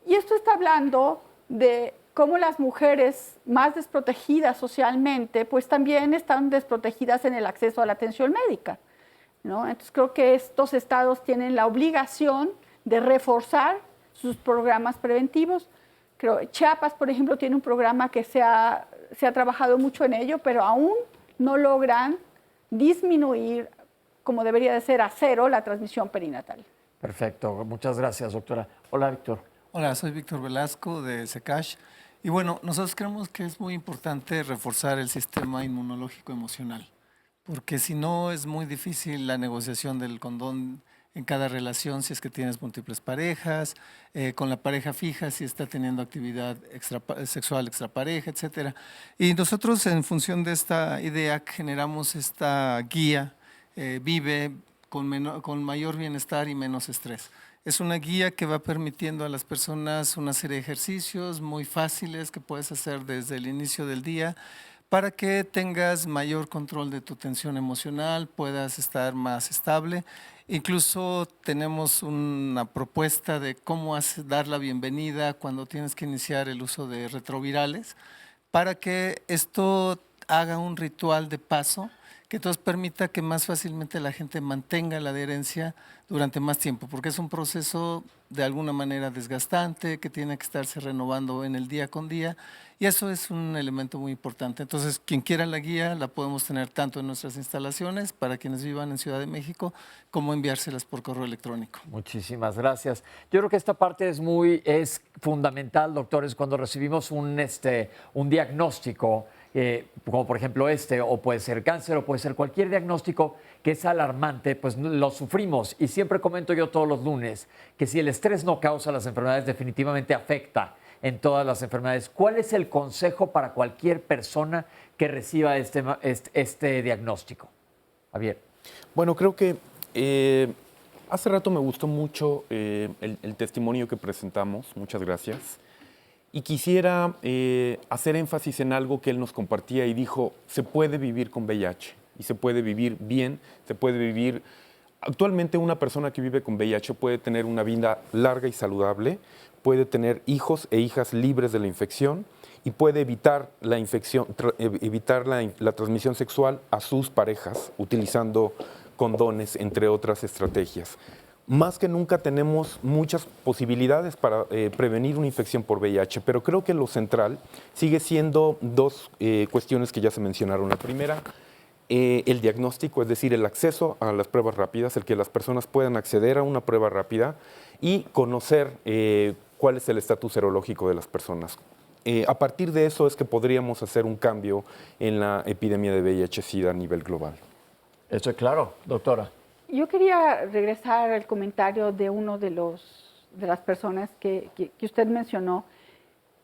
Y esto está hablando de cómo las mujeres más desprotegidas socialmente, pues también están desprotegidas en el acceso a la atención médica, ¿no? Entonces creo que estos estados tienen la obligación de reforzar sus programas preventivos. Creo que Chiapas, por ejemplo, tiene un programa que se ha trabajado mucho en ello, pero aún no logran disminuir, como debería de ser, a cero la transmisión perinatal. Perfecto, muchas gracias, doctora. Hola, Víctor. Hola, soy Víctor Velasco de SECASH. Y bueno, nosotros creemos que es muy importante reforzar el sistema inmunológico emocional, porque si no es muy difícil la negociación del condón en cada relación, si es que tienes múltiples parejas, con la pareja fija, si está teniendo actividad sexual extrapareja, etc. Y nosotros, en función de esta idea, generamos esta guía, Vive con mayor bienestar y menos estrés. Es una guía que va permitiendo a las personas una serie de ejercicios muy fáciles que puedes hacer desde el inicio del día para que tengas mayor control de tu tensión emocional, puedas estar más estable. Incluso tenemos una propuesta de cómo dar la bienvenida cuando tienes que iniciar el uso de retrovirales para que esto haga un ritual de paso que entonces permita que más fácilmente la gente mantenga la adherencia durante más tiempo, porque es un proceso de alguna manera desgastante, que tiene que estarse renovando en el día con día, y eso es un elemento muy importante. Entonces, quien quiera la guía la podemos tener tanto en nuestras instalaciones, para quienes vivan en Ciudad de México, como enviárselas por correo electrónico. Muchísimas gracias. Yo creo que esta parte es fundamental, doctores, cuando recibimos un diagnóstico, como por ejemplo o puede ser cáncer, o puede ser cualquier diagnóstico que es alarmante, pues lo sufrimos. Y siempre comento yo todos los lunes que si el estrés no causa las enfermedades, definitivamente afecta en todas las enfermedades. ¿Cuál es el consejo para cualquier persona que reciba este diagnóstico? Javier. Bueno, creo que hace rato me gustó mucho el testimonio que presentamos. Muchas gracias. Y quisiera hacer énfasis en algo que él nos compartía y dijo: se puede vivir con VIH y se puede vivir bien, se puede vivir... Actualmente una persona que vive con VIH puede tener una vida larga y saludable, puede tener hijos e hijas libres de la infección y puede evitar la infección, evitar la transmisión sexual a sus parejas utilizando condones, entre otras estrategias. Más que nunca tenemos muchas posibilidades para prevenir una infección por VIH, pero creo que lo central sigue siendo dos cuestiones que ya se mencionaron. La primera, el diagnóstico, es decir, el acceso a las pruebas rápidas, el que las personas puedan acceder a una prueba rápida y conocer cuál es el estatus serológico de las personas. A partir de eso es que podríamos hacer un cambio en la epidemia de VIH-Sida a nivel global. Eso es claro, doctora. Yo quería regresar al comentario de uno de las personas que usted mencionó.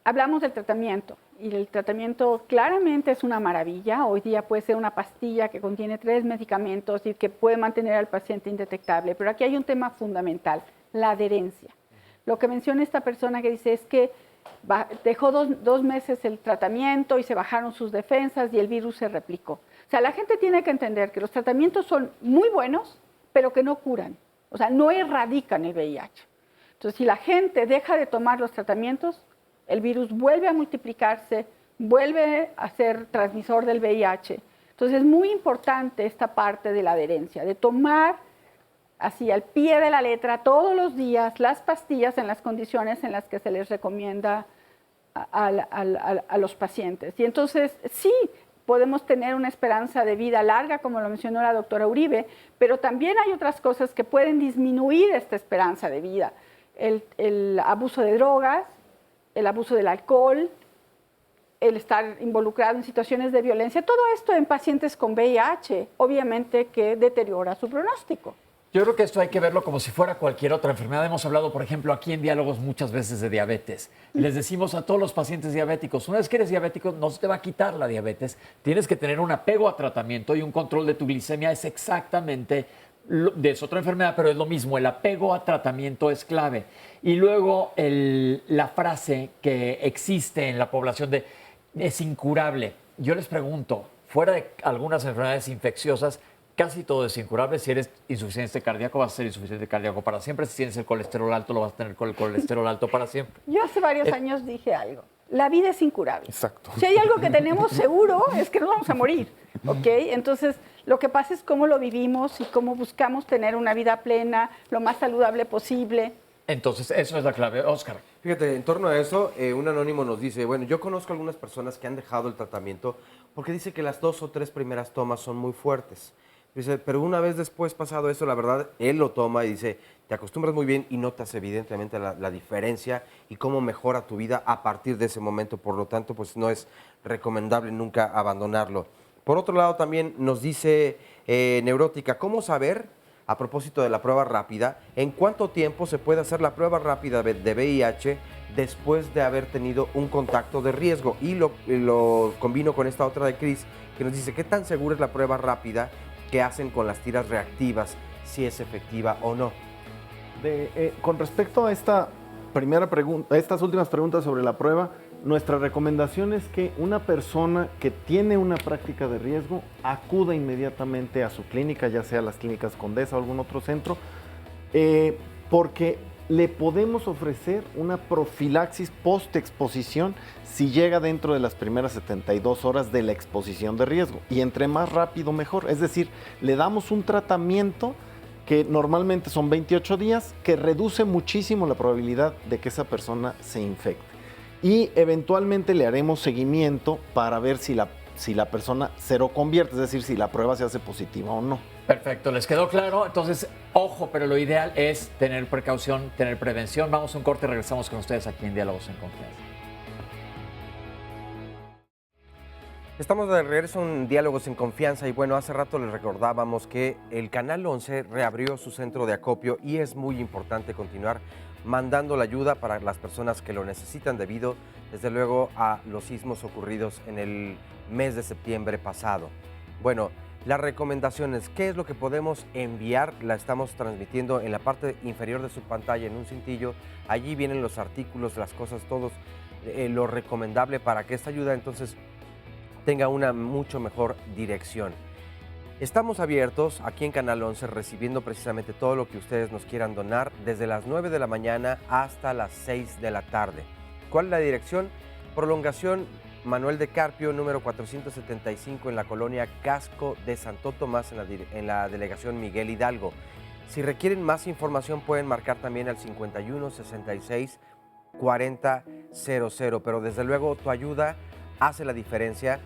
Hablamos del tratamiento, y el tratamiento claramente es una maravilla. Hoy día puede ser una pastilla que contiene 3 medicamentos y que puede mantener al paciente indetectable, pero aquí hay un tema fundamental, la adherencia. Lo que menciona esta persona que dice es que dejó dos meses el tratamiento y se bajaron sus defensas y el virus se replicó. O sea, la gente tiene que entender que los tratamientos son muy buenos, pero que no curan, o sea, no erradican el VIH. Entonces, si la gente deja de tomar los tratamientos, el virus vuelve a multiplicarse, vuelve a ser transmisor del VIH. Entonces, es muy importante esta parte de la adherencia, de tomar así al pie de la letra todos los días las pastillas en las condiciones en las que se les recomienda a los pacientes. Y entonces, sí, podemos tener una esperanza de vida larga, como lo mencionó la doctora Uribe, pero también hay otras cosas que pueden disminuir esta esperanza de vida. El abuso de drogas, el abuso del alcohol, el estar involucrado en situaciones de violencia, todo esto en pacientes con VIH, obviamente que deteriora su pronóstico. Yo creo que esto hay que verlo como si fuera cualquier otra enfermedad. Hemos hablado, por ejemplo, aquí en Diálogos muchas veces de diabetes. Les decimos a todos los pacientes diabéticos, una vez que eres diabético no se te va a quitar la diabetes, tienes que tener un apego a tratamiento y un control de tu glicemia. Es exactamente, es otra enfermedad, pero es lo mismo, el apego a tratamiento es clave. Y luego la frase que existe en la población de es incurable. Yo les pregunto, fuera de algunas enfermedades infecciosas, casi todo es incurable. Si eres insuficiente cardíaco, vas a ser insuficiente cardíaco para siempre. Si tienes el colesterol alto, lo vas a tener con el colesterol alto para siempre. Yo hace varios años dije algo. La vida es incurable. Exacto. Si hay algo que tenemos seguro es que nos vamos a morir, ¿ok? Entonces, lo que pasa es cómo lo vivimos y cómo buscamos tener una vida plena, lo más saludable posible. Entonces, eso es la clave. Óscar. Fíjate, en torno a eso, un anónimo nos dice, bueno, yo conozco algunas personas que han dejado el tratamiento porque dice que las 2 o 3 primeras tomas son muy fuertes. Dice, pero una vez después pasado eso, la verdad, él lo toma y dice, te acostumbras muy bien y notas evidentemente la diferencia y cómo mejora tu vida a partir de ese momento. Por lo tanto, pues no es recomendable nunca abandonarlo. Por otro lado, también nos dice Neurótica, ¿cómo saber, a propósito de la prueba rápida, en cuánto tiempo se puede hacer la prueba rápida de VIH después de haber tenido un contacto de riesgo? Y lo combino con esta otra de Cris, que nos dice, ¿qué tan segura es la prueba rápida que hacen con las tiras reactivas, si es efectiva o no? Con respecto a esta primera pregunta, estas últimas preguntas sobre la prueba, nuestra recomendación es que una persona que tiene una práctica de riesgo acuda inmediatamente a su clínica, ya sea las clínicas Condesa o algún otro centro, porque le podemos ofrecer una profilaxis post-exposición si llega dentro de las primeras 72 horas de la exposición de riesgo. Y entre más rápido, mejor. Es decir, le damos un tratamiento que normalmente son 28 días, que reduce muchísimo la probabilidad de que esa persona se infecte. Y eventualmente le haremos seguimiento para ver si la persona seroconvierte, es decir, si la prueba se hace positiva o no. Perfecto, ¿les quedó claro? Entonces, ojo, pero lo ideal es tener precaución, tener prevención. Vamos a un corte y regresamos con ustedes aquí en Diálogos en Confianza. Estamos de regreso en Diálogos en Confianza y bueno, hace rato les recordábamos que el Canal 11 reabrió su centro de acopio y es muy importante continuar mandando la ayuda para las personas que lo necesitan debido, desde luego, a los sismos ocurridos en el mes de septiembre pasado. Bueno, las recomendaciones, ¿qué es lo que podemos enviar? La estamos transmitiendo en la parte inferior de su pantalla, en un cintillo. Allí vienen los artículos, las cosas, todo lo recomendable para que esta ayuda entonces tenga una mucho mejor dirección. Estamos abiertos aquí en Canal 11 recibiendo precisamente todo lo que ustedes nos quieran donar desde las 9 de la mañana hasta las 6 de la tarde. ¿Cuál es la dirección? Prolongación Manuel de Carpio, número 475 en la colonia Casco de Santo Tomás en la delegación Miguel Hidalgo. Si requieren más información pueden marcar también al 51 66 40 00, pero desde luego tu ayuda hace la diferencia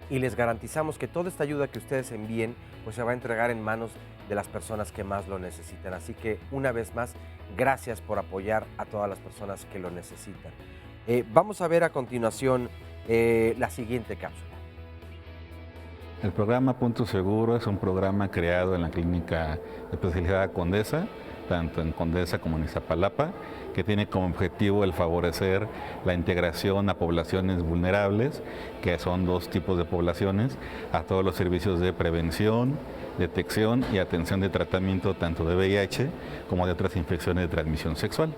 y les garantizamos que toda esta ayuda que ustedes envíen pues se va a entregar en manos de las personas que más lo necesitan. Así que una vez más, gracias por apoyar a todas las personas que lo necesitan. Vamos a ver a continuación la siguiente cápsula. El programa Punto Seguro es un programa creado en la Clínica Especializada Condesa, tanto en Condesa como en Iztapalapa, que tiene como objetivo el favorecer la integración a poblaciones vulnerables, que son dos tipos de poblaciones, a todos los servicios de prevención, detección y atención de tratamiento tanto de VIH como de otras infecciones de transmisión sexual.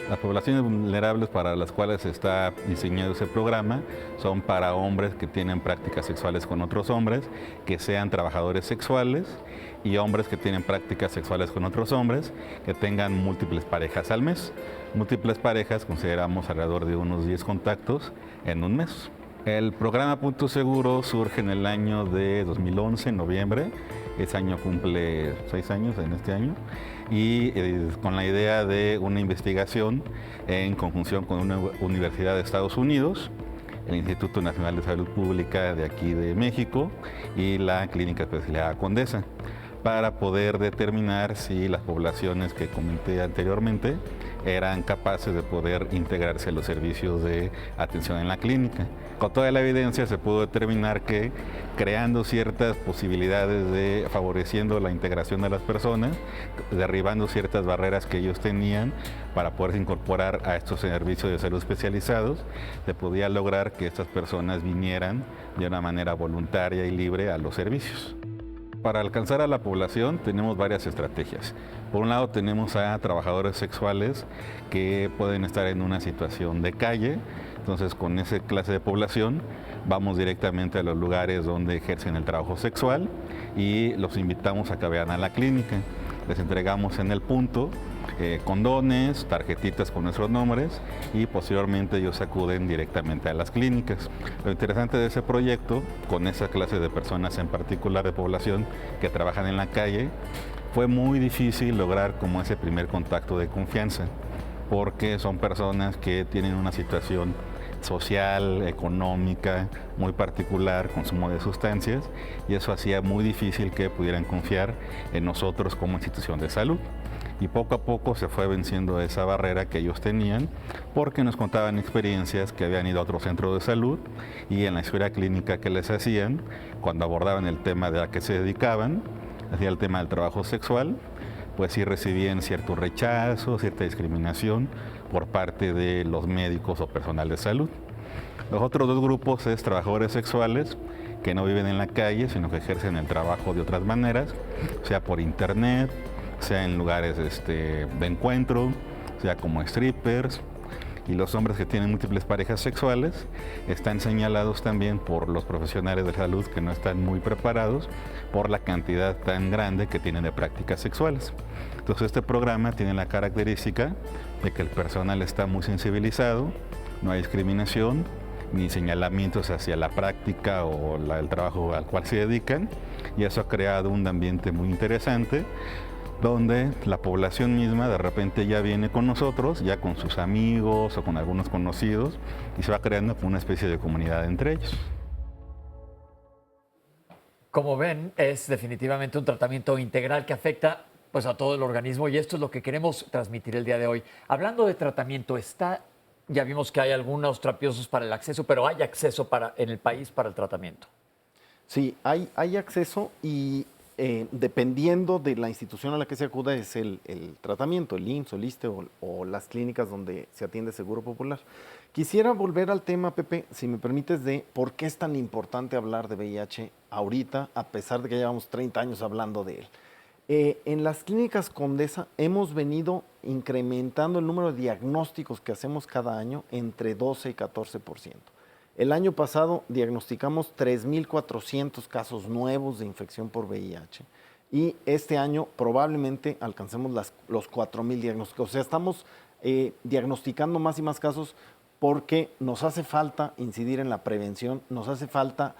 Las poblaciones vulnerables para las cuales está diseñado ese programa son para hombres que tienen prácticas sexuales con otros hombres, que sean trabajadores sexuales, y hombres que tienen prácticas sexuales con otros hombres, que tengan múltiples parejas al mes. Múltiples parejas consideramos alrededor de unos 10 contactos en un mes. El programa Punto Seguro surge en el año de 2011, en noviembre. Ese año cumple 6 años en este año. Y con la idea de una investigación en conjunción con una universidad de Estados Unidos, el Instituto Nacional de Salud Pública de aquí de México y la Clínica Especializada Condesa, para poder determinar si las poblaciones que comenté anteriormente eran capaces de poder integrarse a los servicios de atención en la clínica. Con toda la evidencia se pudo determinar que creando ciertas posibilidades de favoreciendo la integración de las personas, derribando ciertas barreras que ellos tenían para poderse incorporar a estos servicios de salud especializados, se podía lograr que estas personas vinieran de una manera voluntaria y libre a los servicios. Para alcanzar a la población tenemos varias estrategias. Por un lado tenemos a trabajadores sexuales que pueden estar en una situación de calle, entonces con esa clase de población vamos directamente a los lugares donde ejercen el trabajo sexual y los invitamos a que vayan a la clínica. Les entregamos en el punto condones, tarjetitas con nuestros nombres y posteriormente ellos acuden directamente a las clínicas. Lo interesante de ese proyecto, con esa clase de personas en particular de población que trabajan en la calle, fue muy difícil lograr como ese primer contacto de confianza, porque son personas que tienen una situación social, económica, muy particular, consumo de sustancias, y eso hacía muy difícil que pudieran confiar en nosotros como institución de salud. Y poco a poco se fue venciendo esa barrera que ellos tenían, porque nos contaban experiencias que habían ido a otro centro de salud y en la historia clínica que les hacían, cuando abordaban el tema de a qué se dedicaban, hacía el tema del trabajo sexual, pues sí recibían cierto rechazo, cierta discriminación por parte de los médicos o personal de salud. Los otros dos grupos es trabajadores sexuales que no viven en la calle, sino que ejercen el trabajo de otras maneras, sea por internet, sea en lugares de encuentro, sea como strippers, y los hombres que tienen múltiples parejas sexuales están señalados también por los profesionales de salud que no están muy preparados por la cantidad tan grande que tienen de prácticas sexuales. Entonces este programa tiene la característica de que el personal está muy sensibilizado, no hay discriminación ni señalamientos hacia la práctica o el trabajo al cual se dedican, y eso ha creado un ambiente muy interesante donde la población misma de repente ya viene con nosotros, ya con sus amigos o con algunos conocidos, y se va creando una especie de comunidad entre ellos. Como ven, es definitivamente un tratamiento integral que afecta pues, a todo el organismo, y esto es lo que queremos transmitir el día de hoy. Hablando de tratamiento, ya vimos que hay algunos tramposos para el acceso, pero ¿hay acceso en el país para el tratamiento? Sí, hay acceso y dependiendo de la institución a la que se acuda es el tratamiento, el IMSS, el ISSSTE o las clínicas donde se atiende Seguro Popular. Quisiera volver al tema, Pepe, si me permites, de por qué es tan importante hablar de VIH ahorita, a pesar de que llevamos 30 años hablando de él. En las clínicas Condesa hemos venido incrementando el número de diagnósticos que hacemos cada año entre 12 y 14%. El año pasado diagnosticamos 3.400 casos nuevos de infección por VIH y este año probablemente alcancemos los 4.000 diagnósticos. O sea, estamos diagnosticando más y más casos porque nos hace falta incidir en la prevención, nos hace falta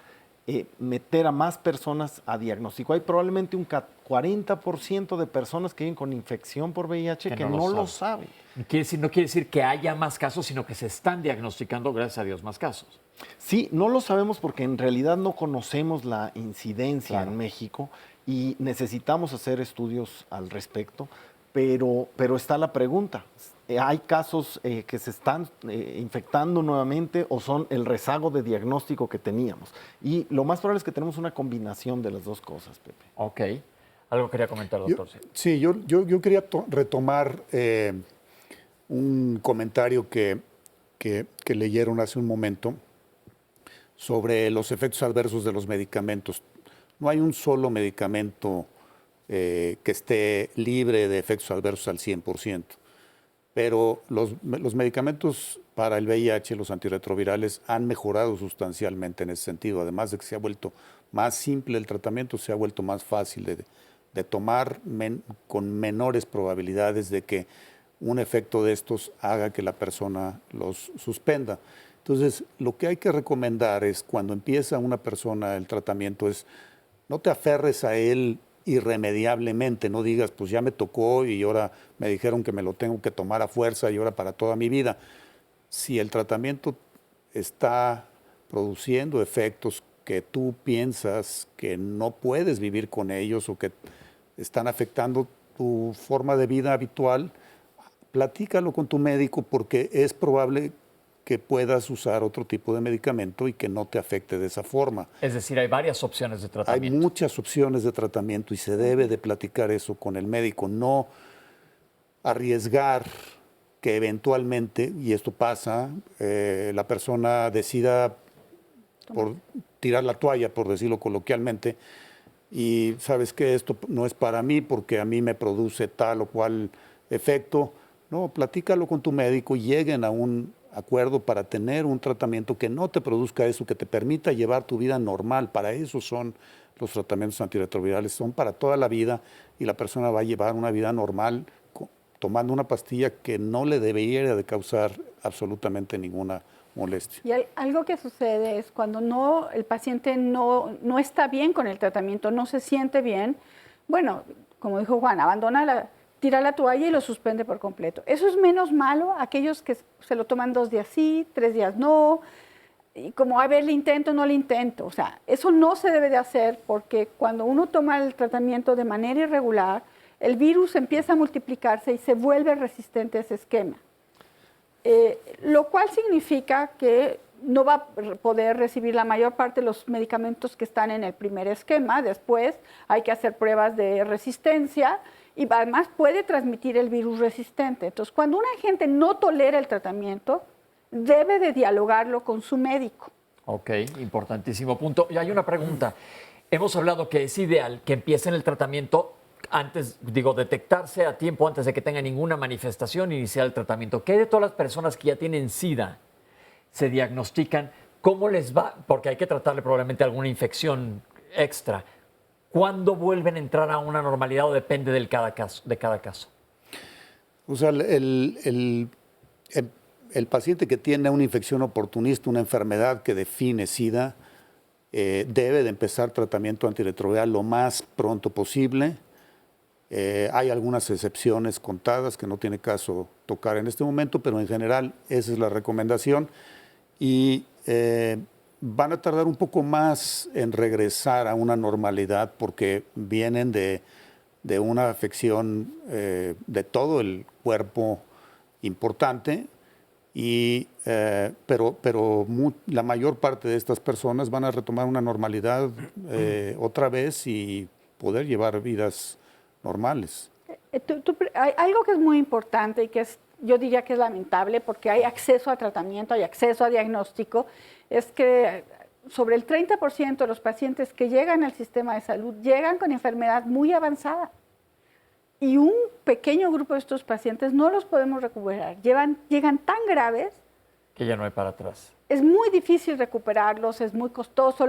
meter a más personas a diagnóstico. Hay probablemente un 40% de personas que viven con infección por VIH que no lo saben. No quiere decir que haya más casos, sino que se están diagnosticando, gracias a Dios, más casos. Sí, no lo sabemos porque en realidad no conocemos la incidencia en México y necesitamos hacer estudios al respecto, pero está la pregunta. ¿Hay casos que se están infectando nuevamente o son el rezago de diagnóstico que teníamos? Y lo más probable es que tenemos una combinación de las dos cosas, Pepe. Ok. ¿Algo quería comentar, doctor? Sí, yo quería retomar un comentario que leyeron hace un momento sobre los efectos adversos de los medicamentos. No hay un solo medicamento que esté libre de efectos adversos al 100%. Pero los medicamentos para el VIH, los antirretrovirales, han mejorado sustancialmente en ese sentido. Además de que se ha vuelto más simple el tratamiento, se ha vuelto más fácil de tomar con menores probabilidades de que un efecto de estos haga que la persona los suspenda. Entonces, lo que hay que recomendar es cuando empieza una persona el tratamiento es no te aferres a él irremediablemente, no digas, pues ya me tocó y ahora me dijeron que me lo tengo que tomar a fuerza y ahora para toda mi vida. Si el tratamiento está produciendo efectos que tú piensas que no puedes vivir con ellos o que están afectando tu forma de vida habitual, platícalo con tu médico porque es probable que puedas usar otro tipo de medicamento y que no te afecte de esa forma. Es decir, hay varias opciones de tratamiento. Hay muchas opciones de tratamiento y se debe de platicar eso con el médico, no arriesgar que eventualmente, y esto pasa, la persona decida por tirar la toalla, por decirlo coloquialmente, y sabes que esto no es para mí porque a mí me produce tal o cual efecto. No, platícalo con tu médico y lleguen a un acuerdo para tener un tratamiento que no te produzca eso, que te permita llevar tu vida normal. Para eso son los tratamientos antirretrovirales, son para toda la vida y la persona va a llevar una vida normal tomando una pastilla que no le debería de causar absolutamente ninguna molestia. Y algo que sucede es cuando el paciente no está bien con el tratamiento, no se siente bien, bueno, como dijo Juan, tira la toalla y lo suspende por completo. Eso es menos malo aquellos que se lo toman 2 días sí, 3 días no, y como a ver, le intento, no le intento. O sea, eso no se debe de hacer porque cuando uno toma el tratamiento de manera irregular, el virus empieza a multiplicarse y se vuelve resistente a ese esquema. Lo cual significa que no va a poder recibir la mayor parte de los medicamentos que están en el primer esquema. Después hay que hacer pruebas de resistencia y además puede transmitir el virus resistente. Entonces, cuando una gente no tolera el tratamiento, debe de dialogarlo con su médico. Ok, importantísimo punto. Y hay una pregunta. Hemos hablado que es ideal que empiecen el tratamiento detectarse a tiempo antes de que tenga ninguna manifestación, iniciar el tratamiento. ¿Qué de todas las personas que ya tienen SIDA se diagnostican? ¿Cómo les va? Porque hay que tratarle probablemente alguna infección extra. ¿Cuándo vuelven a entrar a una normalidad o depende de cada caso? O sea, el paciente que tiene una infección oportunista, una enfermedad que define SIDA, debe de empezar tratamiento antirretroviral lo más pronto posible. Hay algunas excepciones contadas que no tiene caso tocar en este momento, pero en general esa es la recomendación. Y van a tardar un poco más en regresar a una normalidad porque vienen de una afección de todo el cuerpo importante, pero la mayor parte de estas personas van a retomar una normalidad otra vez y poder llevar vidas normales. Hay algo que es muy importante y que yo diría que es lamentable porque hay acceso a tratamiento, hay acceso a diagnóstico, es que sobre el 30% de los pacientes que llegan al sistema de salud llegan con enfermedad muy avanzada. Y un pequeño grupo de estos pacientes no los podemos recuperar. Llegan tan graves que ya no hay para atrás. Es muy difícil recuperarlos, es muy costoso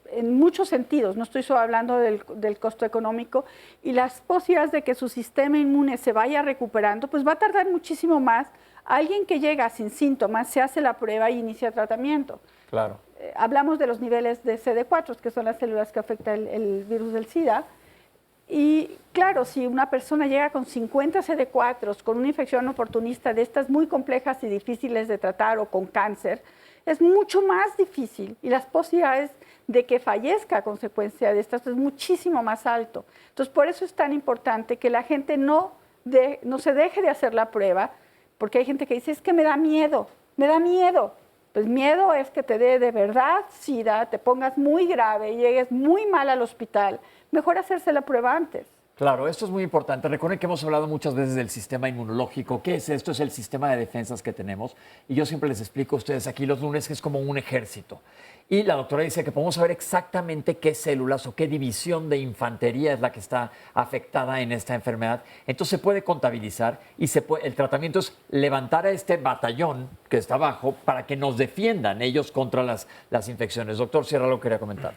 en muchos sentidos. No estoy solo hablando del costo económico. Y las posibilidades de que su sistema inmune se vaya recuperando, pues va a tardar muchísimo más. Alguien que llega sin síntomas se hace la prueba y inicia tratamiento. Claro. Hablamos de los niveles de CD4, que son las células que afectan el virus del SIDA. Y claro, si una persona llega con 50 CD4, con una infección oportunista de estas muy complejas y difíciles de tratar o con cáncer, es mucho más difícil y las posibilidades de que fallezca a consecuencia de estas es muchísimo más alto. Entonces, por eso es tan importante que la gente no se deje de hacer la prueba, porque hay gente que dice, es que me da miedo, me da miedo. Pues miedo es que te dé de verdad SIDA, te pongas muy grave, llegues muy mal al hospital. Mejor hacerse la prueba antes. Claro, esto es muy importante. Recuerden que hemos hablado muchas veces del sistema inmunológico. ¿Qué es esto? Es el sistema de defensas que tenemos. Y yo siempre les explico a ustedes aquí los lunes que es como un ejército. Y la doctora dice que podemos saber exactamente qué células o qué división de infantería es la que está afectada en esta enfermedad. Entonces se puede contabilizar y el tratamiento es levantar a este batallón que está abajo para que nos defiendan ellos contra las infecciones. Doctor Sierra, lo quería comentar.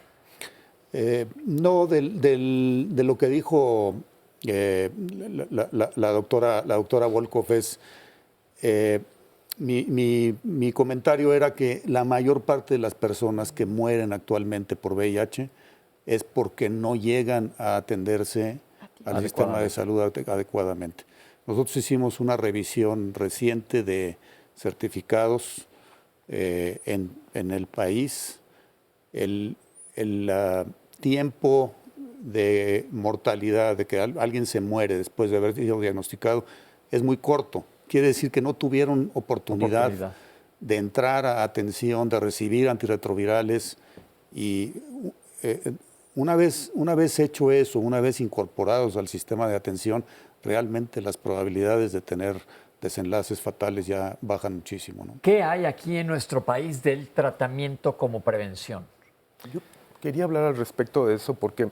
No, de lo que dijo la doctora Volkov es, mi comentario era que la mayor parte de las personas que mueren actualmente por VIH es porque no llegan a atenderse al sistema de salud adecuadamente. Nosotros hicimos una revisión reciente de certificados en el país. El tiempo de mortalidad, de que alguien se muere después de haber sido diagnosticado, es muy corto. Quiere decir que no tuvieron oportunidad de entrar a atención, de recibir antirretrovirales. Y una vez hecho eso, una vez incorporados al sistema de atención, realmente las probabilidades de tener desenlaces fatales ya bajan muchísimo, ¿no? ¿Qué hay aquí en nuestro país del tratamiento como prevención? Yo quería hablar al respecto de eso porque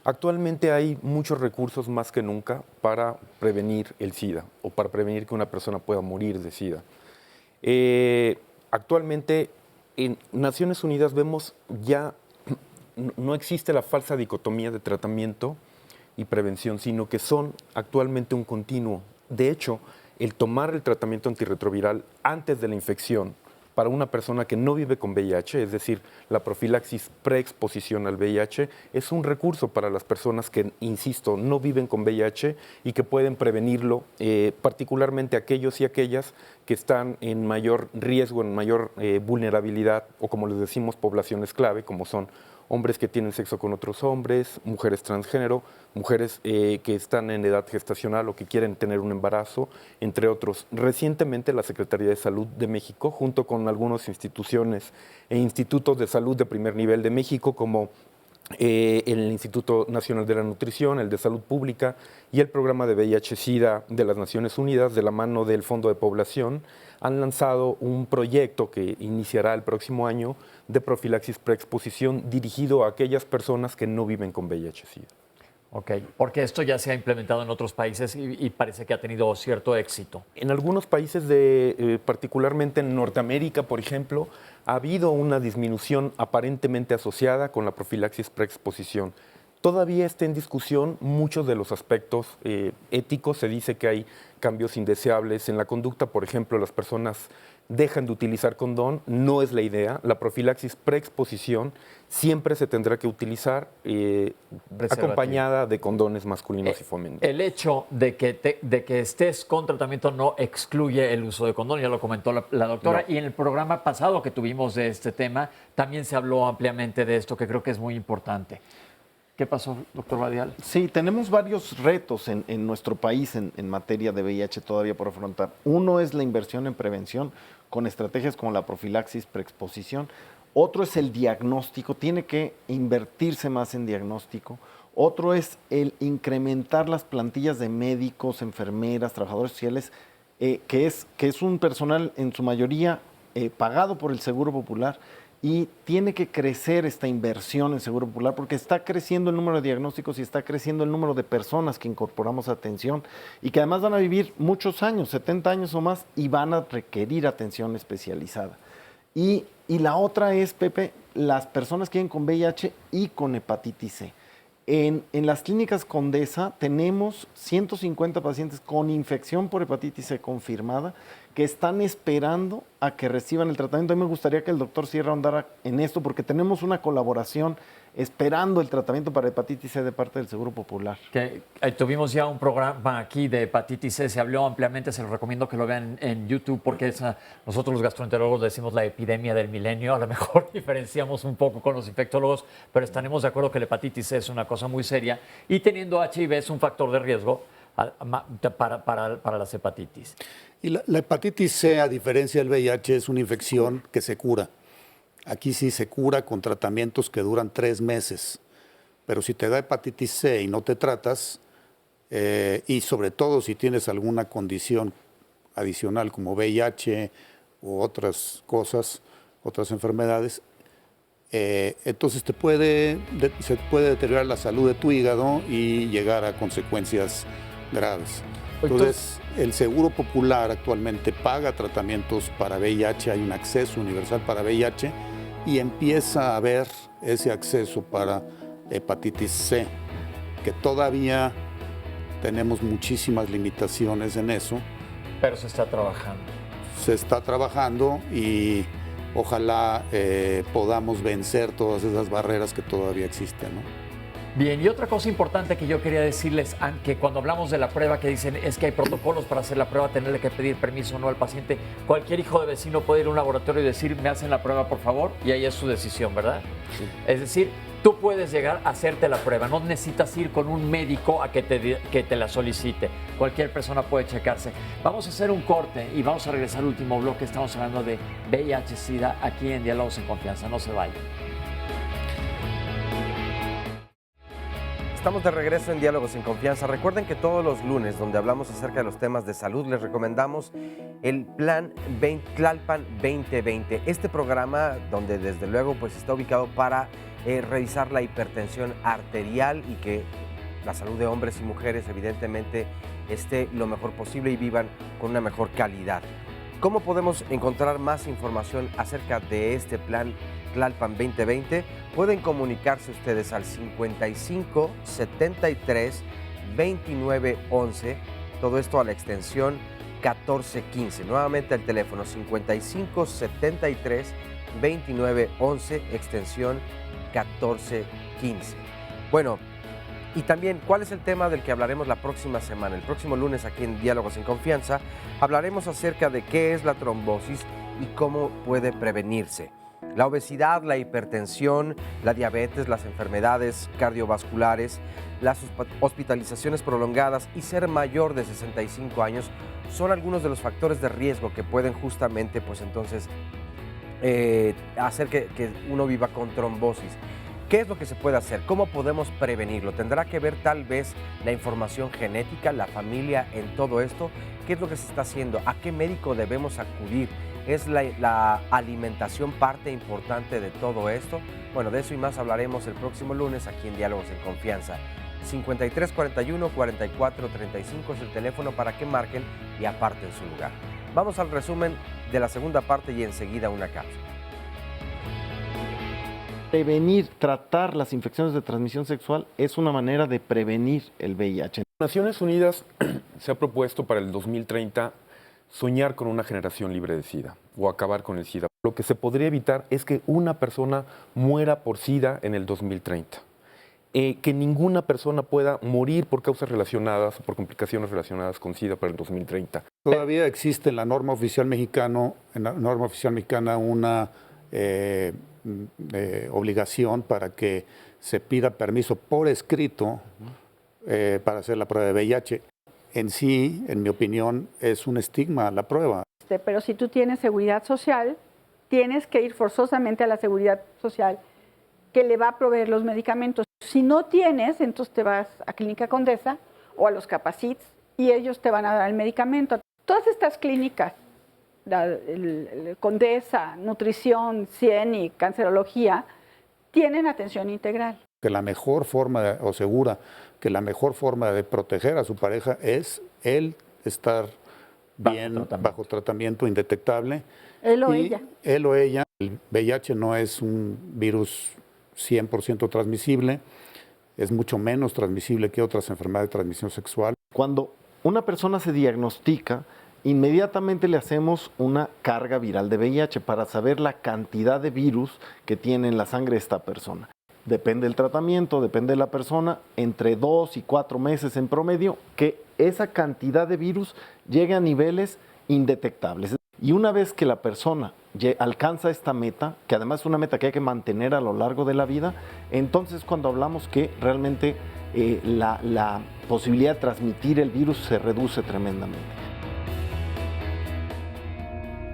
actualmente hay muchos recursos más que nunca para prevenir el SIDA o para prevenir que una persona pueda morir de SIDA. Actualmente en Naciones Unidas vemos ya no existe la falsa dicotomía de tratamiento y prevención, sino que son actualmente un continuo. De hecho, el tomar el tratamiento antirretroviral antes de la infección para una persona que no vive con VIH, es decir, la profilaxis preexposición al VIH, es un recurso para las personas que, insisto, no viven con VIH y que pueden prevenirlo, particularmente aquellos y aquellas que están en mayor riesgo, en mayor vulnerabilidad, o como les decimos, poblaciones clave, como son hombres que tienen sexo con otros hombres, mujeres transgénero, mujeres que están en edad gestacional o que quieren tener un embarazo, entre otros. Recientemente la Secretaría de Salud de México, junto con algunas instituciones e institutos de salud de primer nivel de México, como el Instituto Nacional de la Nutrición, el de Salud Pública y el Programa de VIH-Sida de las Naciones Unidas, de la mano del Fondo de Población, han lanzado un proyecto que iniciará el próximo año de profilaxis preexposición dirigido a aquellas personas que no viven con VIH-Sida. Ok, porque esto ya se ha implementado en otros países y parece que ha tenido cierto éxito. En algunos países, particularmente en Norteamérica, por ejemplo, ha habido una disminución aparentemente asociada con la profilaxis preexposición. Todavía está en discusión muchos de los aspectos éticos. Se dice que hay cambios indeseables en la conducta. Por ejemplo, las personas dejan de utilizar condón. No es la idea. La profilaxis preexposición siempre se tendrá que utilizar acompañada de condones masculinos y femeninos. El hecho de que estés con tratamiento no excluye el uso de condón, ya lo comentó la doctora. No. Y en el programa pasado que tuvimos de este tema, también se habló ampliamente de esto, que creo que es muy importante. ¿Qué pasó, doctor Badial? Sí, tenemos varios retos en nuestro país en materia de VIH todavía por afrontar. Uno es la inversión en prevención con estrategias como la profilaxis preexposición. Otro es el diagnóstico, tiene que invertirse más en diagnóstico. Otro es el incrementar las plantillas de médicos, enfermeras, trabajadores sociales, que es un personal en su mayoría pagado por el Seguro Popular. Y tiene que crecer esta inversión en Seguro Popular porque está creciendo el número de diagnósticos y está creciendo el número de personas que incorporamos a atención y que además van a vivir muchos años, 70 años o más, y van a requerir atención especializada. Y la otra es, Pepe, las personas que viven con VIH y con hepatitis C. En las clínicas Condesa tenemos 150 pacientes con infección por hepatitis C confirmada que están esperando a que reciban el tratamiento. A mí me gustaría que el doctor Sierra ahondara en esto porque tenemos una colaboración esperando el tratamiento para hepatitis C de parte del Seguro Popular. Tuvimos ya un programa aquí de hepatitis C, se habló ampliamente, se los recomiendo que lo vean en YouTube porque nosotros los gastroenterólogos decimos la epidemia del milenio, a lo mejor diferenciamos un poco con los infectólogos, pero estaremos de acuerdo que la hepatitis C es una cosa muy seria y teniendo HIV es un factor de riesgo para las hepatitis. Y la hepatitis C, a diferencia del VIH, es una infección que se cura. Aquí sí se cura con tratamientos que duran 3 meses. Pero si te da hepatitis C y no te tratas, y sobre todo si tienes alguna condición adicional como VIH u otras cosas, otras enfermedades, entonces se puede deteriorar la salud de tu hígado y llegar a consecuencias graves. Entonces, el Seguro Popular actualmente paga tratamientos para VIH, hay un acceso universal para VIH y empieza a haber ese acceso para hepatitis C, que todavía tenemos muchísimas limitaciones en eso. Pero se está trabajando. Se está trabajando y ojalá podamos vencer todas esas barreras que todavía existen, ¿no? Bien, y otra cosa importante que yo quería decirles, que cuando hablamos de la prueba que dicen es que hay protocolos para hacer la prueba, tenerle que pedir permiso o no al paciente, cualquier hijo de vecino puede ir a un laboratorio y decir, me hacen la prueba por favor, y ahí es su decisión, ¿verdad? Sí. Es decir, tú puedes llegar a hacerte la prueba, no necesitas ir con un médico a que te la solicite, cualquier persona puede checarse. Vamos a hacer un corte y vamos a regresar al último bloque, estamos hablando de VIH-Sida aquí en Diálogos en Confianza, no se vayan. Estamos de regreso en Diálogos en Confianza. Recuerden que todos los lunes, donde hablamos acerca de los temas de salud, les recomendamos el Plan Tlalpan 2020. Este programa, donde desde luego pues está ubicado para revisar la hipertensión arterial y que la salud de hombres y mujeres evidentemente esté lo mejor posible y vivan con una mejor calidad. ¿Cómo podemos encontrar más información acerca de este Plan Tlalpan 2020? Pueden comunicarse ustedes al 55 73 29 11, todo esto a la extensión 1415. Nuevamente el teléfono 55 73 29 11, extensión 1415. Bueno, y también, ¿cuál es el tema del que hablaremos la próxima semana? El próximo lunes aquí en Diálogos en Confianza hablaremos acerca de qué es la trombosis y cómo puede prevenirse. La obesidad, la hipertensión, la diabetes, las enfermedades cardiovasculares, las hospitalizaciones prolongadas y ser mayor de 65 años son algunos de los factores de riesgo que pueden justamente, pues entonces, hacer que uno viva con trombosis. ¿Qué es lo que se puede hacer? ¿Cómo podemos prevenirlo? ¿Tendrá que ver tal vez la información genética, la familia en todo esto? ¿Qué es lo que se está haciendo? ¿A qué médico debemos acudir? ¿Es la alimentación parte importante de todo esto? Bueno, de eso y más hablaremos el próximo lunes aquí en Diálogos en Confianza. 5341-4435 es el teléfono para que marquen y aparten su lugar. Vamos al resumen de la segunda parte y enseguida una cápsula. Prevenir, tratar las infecciones de transmisión sexual es una manera de prevenir el VIH. Naciones Unidas se ha propuesto para el 2030 soñar con una generación libre de SIDA o acabar con el SIDA. Lo que se podría evitar es que una persona muera por SIDA en el 2030. Que ninguna persona pueda morir por causas relacionadas o por complicaciones relacionadas con SIDA para el 2030. Todavía existe en la norma oficial mexicana una obligación para que se pida permiso por escrito para hacer la prueba de VIH. En sí, en mi opinión, es un estigma la prueba. Pero si tú tienes seguridad social, tienes que ir forzosamente a la seguridad social que le va a proveer los medicamentos. Si no tienes, entonces te vas a Clínica Condesa o a los Capacits y ellos te van a dar el medicamento. Todas estas clínicas, el Condesa, Nutrición, CIENI, Cancerología, tienen atención integral. Que la mejor forma, o segura, que la mejor forma de proteger a su pareja es él estar bien, bajo tratamiento indetectable. Él o ella. Él o ella. El VIH no es un virus 100% transmisible, es mucho menos transmisible que otras enfermedades de transmisión sexual. Cuando una persona se diagnostica, inmediatamente le hacemos una carga viral de VIH para saber la cantidad de virus que tiene en la sangre esta persona. Depende del tratamiento, depende de la persona, entre 2 y 4 meses en promedio, que esa cantidad de virus llegue a niveles indetectables. Y una vez que la persona alcanza esta meta, que además es una meta que hay que mantener a lo largo de la vida, entonces cuando hablamos que realmente la posibilidad de transmitir el virus se reduce tremendamente.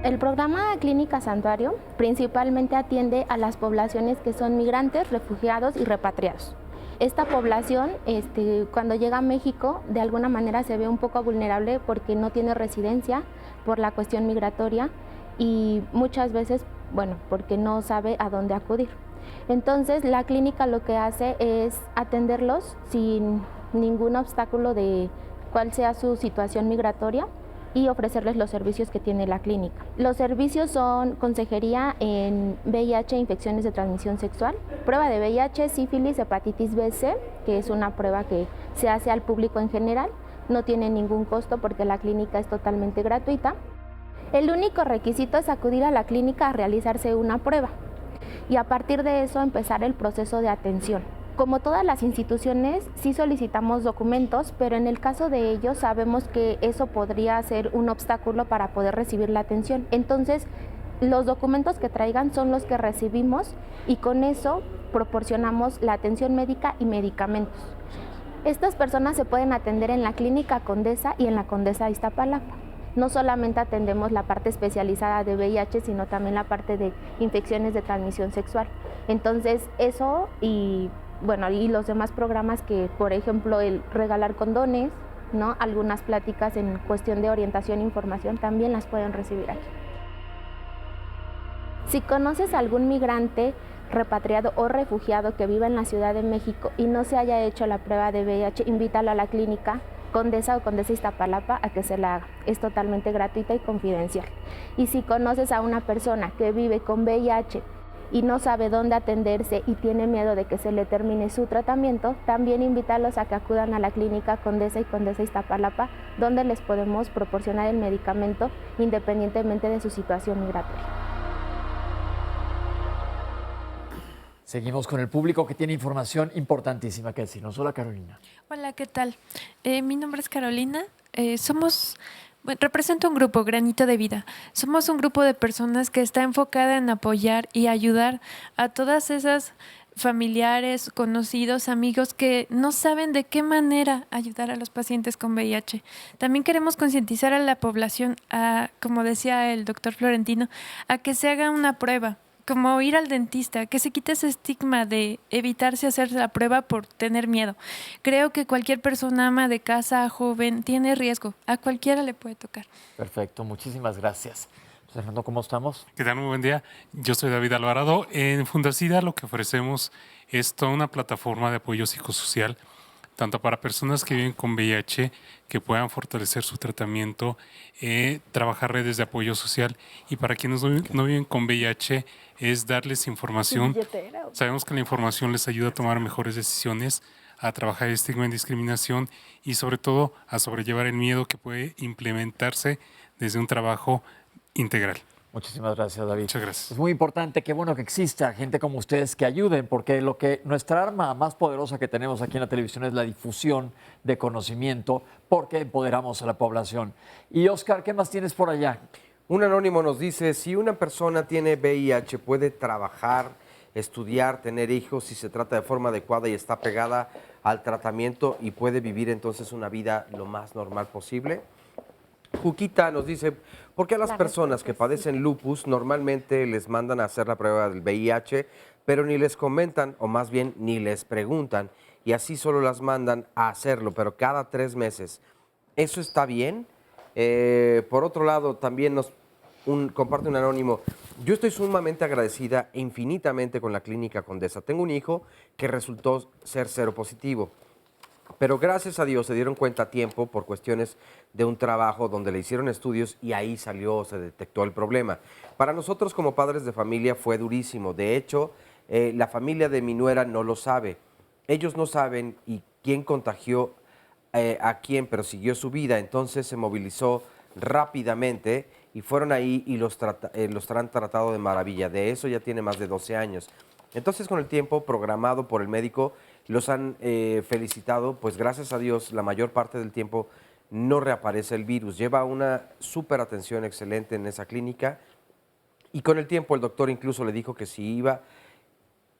El programa Clínica Santuario principalmente atiende a las poblaciones que son migrantes, refugiados y repatriados. Esta población, cuando llega a México, de alguna manera se ve un poco vulnerable porque no tiene residencia por la cuestión migratoria y muchas veces, porque no sabe a dónde acudir. Entonces, la clínica lo que hace es atenderlos sin ningún obstáculo de cuál sea su situación migratoria y ofrecerles los servicios que tiene la clínica. Los servicios son consejería en VIH e infecciones de transmisión sexual, prueba de VIH, sífilis, hepatitis B-C, que es una prueba que se hace al público en general, no tiene ningún costo porque la clínica es totalmente gratuita. El único requisito es acudir a la clínica a realizarse una prueba y a partir de eso empezar el proceso de atención. Como todas las instituciones, sí solicitamos documentos, pero en el caso de ellos sabemos que eso podría ser un obstáculo para poder recibir la atención. Entonces, los documentos que traigan son los que recibimos y con eso proporcionamos la atención médica y medicamentos. Estas personas se pueden atender en la Clínica Condesa y en la Condesa Iztapalapa. No solamente atendemos la parte especializada de VIH, sino también la parte de infecciones de transmisión sexual. Entonces, eso y los demás programas que, por ejemplo, el regalar condones, ¿no? Algunas pláticas en cuestión de orientación e información también las pueden recibir aquí. Si conoces a algún migrante repatriado o refugiado que viva en la Ciudad de México y no se haya hecho la prueba de VIH, invítalo a la clínica Condesa o Condesa Iztapalapa a que se la haga. Es totalmente gratuita y confidencial. Y si conoces a una persona que vive con VIH y no sabe dónde atenderse y tiene miedo de que se le termine su tratamiento, también invítalos a que acudan a la clínica Condesa y Condesa Iztapalapa, donde les podemos proporcionar el medicamento independientemente de su situación migratoria. Seguimos con el público que tiene información importantísima que decirnos. Hola, Carolina. Hola, ¿qué tal? Mi nombre es Carolina. Represento un grupo, Granito de Vida. Somos un grupo de personas que está enfocada en apoyar y ayudar a todas esas familiares, conocidos, amigos que no saben de qué manera ayudar a los pacientes con VIH. También queremos concientizar a la población, como decía el doctor Florentino, a que se haga una prueba, como ir al dentista, que se quite ese estigma de evitarse hacer la prueba por tener miedo. Creo que cualquier persona ama de casa, joven, tiene riesgo. A cualquiera le puede tocar. Perfecto, muchísimas gracias. Fernando, ¿cómo estamos? ¿Qué tal? Muy buen día. Yo soy David Alvarado. En Fundacida lo que ofrecemos es toda una plataforma de apoyo psicosocial tanto para personas que viven con VIH, que puedan fortalecer su tratamiento, trabajar redes de apoyo social, y para quienes no viven con VIH es darles información. Sabemos que la información les ayuda a tomar mejores decisiones, a trabajar el estigma en discriminación y sobre todo a sobrellevar el miedo que puede implementarse desde un trabajo integral. Muchísimas gracias, David. Muchas gracias. Es muy importante, qué bueno que exista gente como ustedes que ayuden, porque nuestra arma más poderosa que tenemos aquí en la televisión es la difusión de conocimiento, porque empoderamos a la población. Y Oscar, ¿qué más tienes por allá? Un anónimo nos dice, si una persona tiene VIH, puede trabajar, estudiar, tener hijos, si se trata de forma adecuada y está pegada al tratamiento, y puede vivir entonces una vida lo más normal posible. Juquita nos dice, ¿por qué a las personas que padecen lupus normalmente les mandan a hacer la prueba del VIH, pero ni les comentan, o más bien ni les preguntan, y así solo las mandan a hacerlo, pero cada 3 meses? ¿Eso está bien? Por otro lado, también comparte un anónimo, yo estoy sumamente agradecida e infinitamente con la Clínica Condesa. Tengo un hijo que resultó ser seropositivo, pero gracias a Dios se dieron cuenta a tiempo por cuestiones de un trabajo donde le hicieron estudios y ahí se detectó el problema. Para nosotros como padres de familia fue durísimo. De hecho, la familia de mi nuera no lo sabe. Ellos no saben y quién contagió a quién, pero siguió su vida. Entonces se movilizó rápidamente y fueron ahí y los han tratado de maravilla. De eso ya tiene más de 12 años. Entonces, con el tiempo programado por el médico, los han felicitado, pues gracias a Dios la mayor parte del tiempo no reaparece el virus. Lleva una súper atención excelente en esa clínica y con el tiempo el doctor incluso le dijo que si iba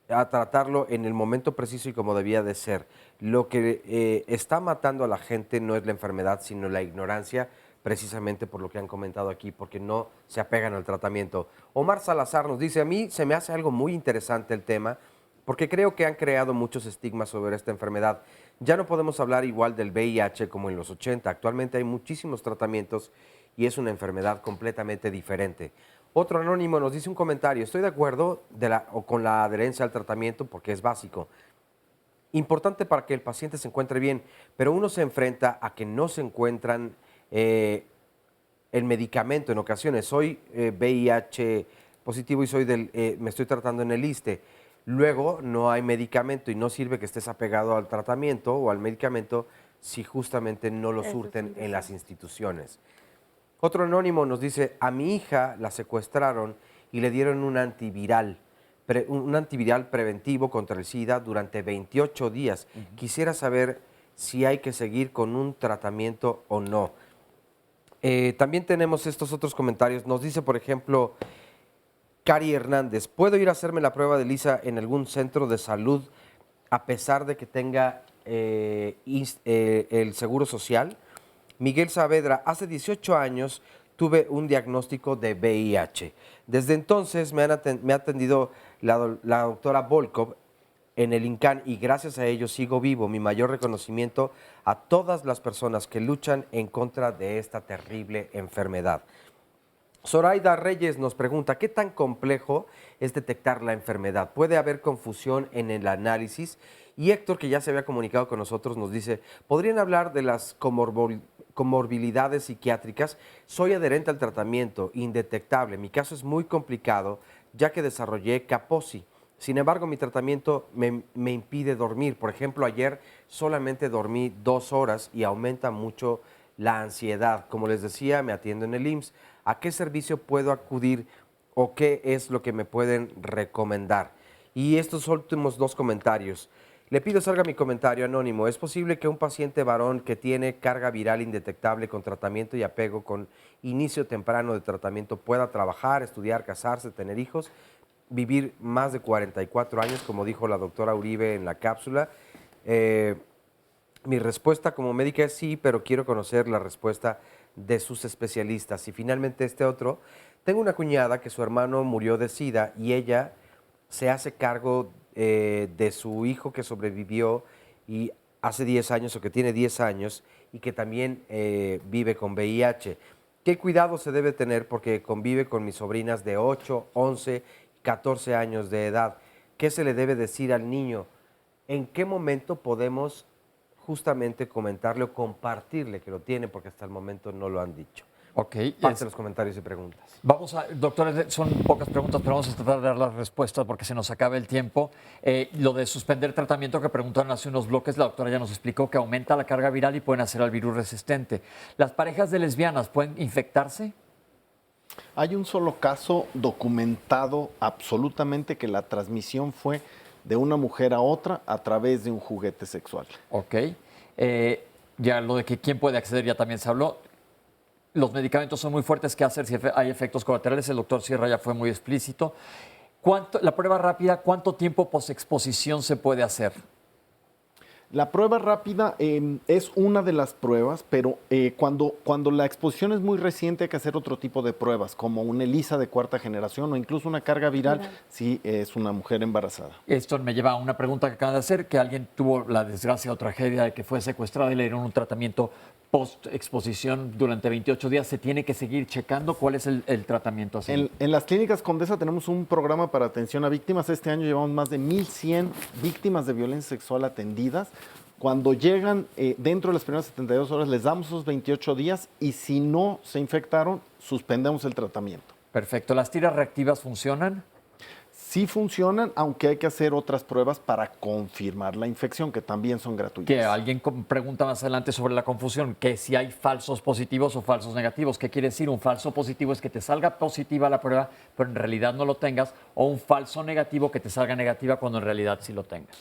a tratarlo en el momento preciso y como debía de ser. Lo que está matando a la gente no es la enfermedad, sino la ignorancia, precisamente por lo que han comentado aquí, porque no se apegan al tratamiento. Omar Salazar nos dice, a mí se me hace algo muy interesante el tema, porque creo que han creado muchos estigmas sobre esta enfermedad. Ya no podemos hablar igual del VIH como en los 80. Actualmente hay muchísimos tratamientos y es una enfermedad completamente diferente. Otro anónimo nos dice un comentario, estoy de acuerdo con la adherencia al tratamiento porque es básico. Importante para que el paciente se encuentre bien, pero uno se enfrenta a que no se encuentran el medicamento en ocasiones. Soy VIH positivo y me estoy tratando en el ISSSTE. Luego no hay medicamento y no sirve que estés apegado al tratamiento o al medicamento si justamente no lo surten en las instituciones. Otro anónimo nos dice, a mi hija la secuestraron y le dieron un antiviral preventivo contra el SIDA durante 28 días. Quisiera saber si hay que seguir con un tratamiento o no. También tenemos estos otros comentarios. Nos dice, por ejemplo, Cari Hernández, ¿puedo ir a hacerme la prueba de Lisa en algún centro de salud a pesar de que tenga el Seguro Social? Miguel Saavedra, hace 18 años tuve un diagnóstico de VIH. Desde entonces me ha atendido la doctora Volkov en el INCAN y gracias a ello sigo vivo. Mi mayor reconocimiento a todas las personas que luchan en contra de esta terrible enfermedad. Zoraida Reyes nos pregunta, ¿qué tan complejo es detectar la enfermedad? ¿Puede haber confusión en el análisis? Y Héctor, que ya se había comunicado con nosotros, nos dice, ¿podrían hablar de las comorbilidades psiquiátricas? Soy adherente al tratamiento, indetectable. Mi caso es muy complicado, ya que desarrollé Kaposi. Sin embargo, mi tratamiento me impide dormir. Por ejemplo, ayer solamente dormí 2 horas y aumenta mucho la ansiedad. Como les decía, me atiendo en el IMSS. ¿A qué servicio puedo acudir o qué es lo que me pueden recomendar? Y estos últimos 2 comentarios. Le pido salga mi comentario anónimo. ¿Es posible que un paciente varón que tiene carga viral indetectable con tratamiento y apego con inicio temprano de tratamiento pueda trabajar, estudiar, casarse, tener hijos, vivir más de 44 años, como dijo la doctora Uribe en la cápsula? Mi respuesta como médica es sí, pero quiero conocer la respuesta de sus especialistas. Y finalmente este otro, tengo una cuñada que su hermano murió de SIDA y ella se hace cargo de su hijo que sobrevivió y hace 10 años o que tiene 10 años y que también vive con VIH. ¿Qué cuidado se debe tener porque convive con mis sobrinas de 8, 11, 14 años de edad? ¿Qué se le debe decir al niño? ¿En qué momento podemos justamente comentarle o compartirle que lo tiene, porque hasta el momento no lo han dicho. Ok. Parte de los comentarios y preguntas. Vamos a, doctores, son pocas preguntas, pero vamos a tratar de dar las respuestas porque se nos acaba el tiempo. Lo de suspender tratamiento que preguntaron hace unos bloques, la doctora ya nos explicó que aumenta la carga viral y pueden hacer al virus resistente. ¿Las parejas de lesbianas pueden infectarse? Hay un solo caso documentado absolutamente que la transmisión fue de una mujer a otra a través de un juguete sexual. Ok. Ya lo de que quién puede acceder ya también se habló. Los medicamentos son muy fuertes. ¿Qué hacer si hay efectos colaterales? El doctor Sierra ya fue muy explícito. La prueba rápida, ¿cuánto tiempo posexposición se puede hacer? La prueba rápida es una de las pruebas, pero cuando la exposición es muy reciente hay que hacer otro tipo de pruebas, como una ELISA de cuarta generación o incluso una carga viral si es una mujer embarazada. Esto me lleva a una pregunta que acaban de hacer, que alguien tuvo la desgracia o tragedia de que fue secuestrada y le dieron un tratamiento post-exposición durante 28 días. ¿Se tiene que seguir checando cuál es el tratamiento así? En las clínicas Condesa tenemos un programa para atención a víctimas. Este año llevamos más de 1,100 víctimas de violencia sexual atendidas. Cuando llegan dentro de las primeras 72 horas, les damos esos 28 días y si no se infectaron, suspendemos el tratamiento. Perfecto. ¿Las tiras reactivas funcionan? Sí funcionan, aunque hay que hacer otras pruebas para confirmar la infección, que también son gratuitas. Que alguien pregunta más adelante sobre la confusión, que si hay falsos positivos o falsos negativos. ¿Qué quiere decir? Un falso positivo es que te salga positiva la prueba, pero en realidad no lo tengas, o un falso negativo que te salga negativa cuando en realidad sí lo tengas.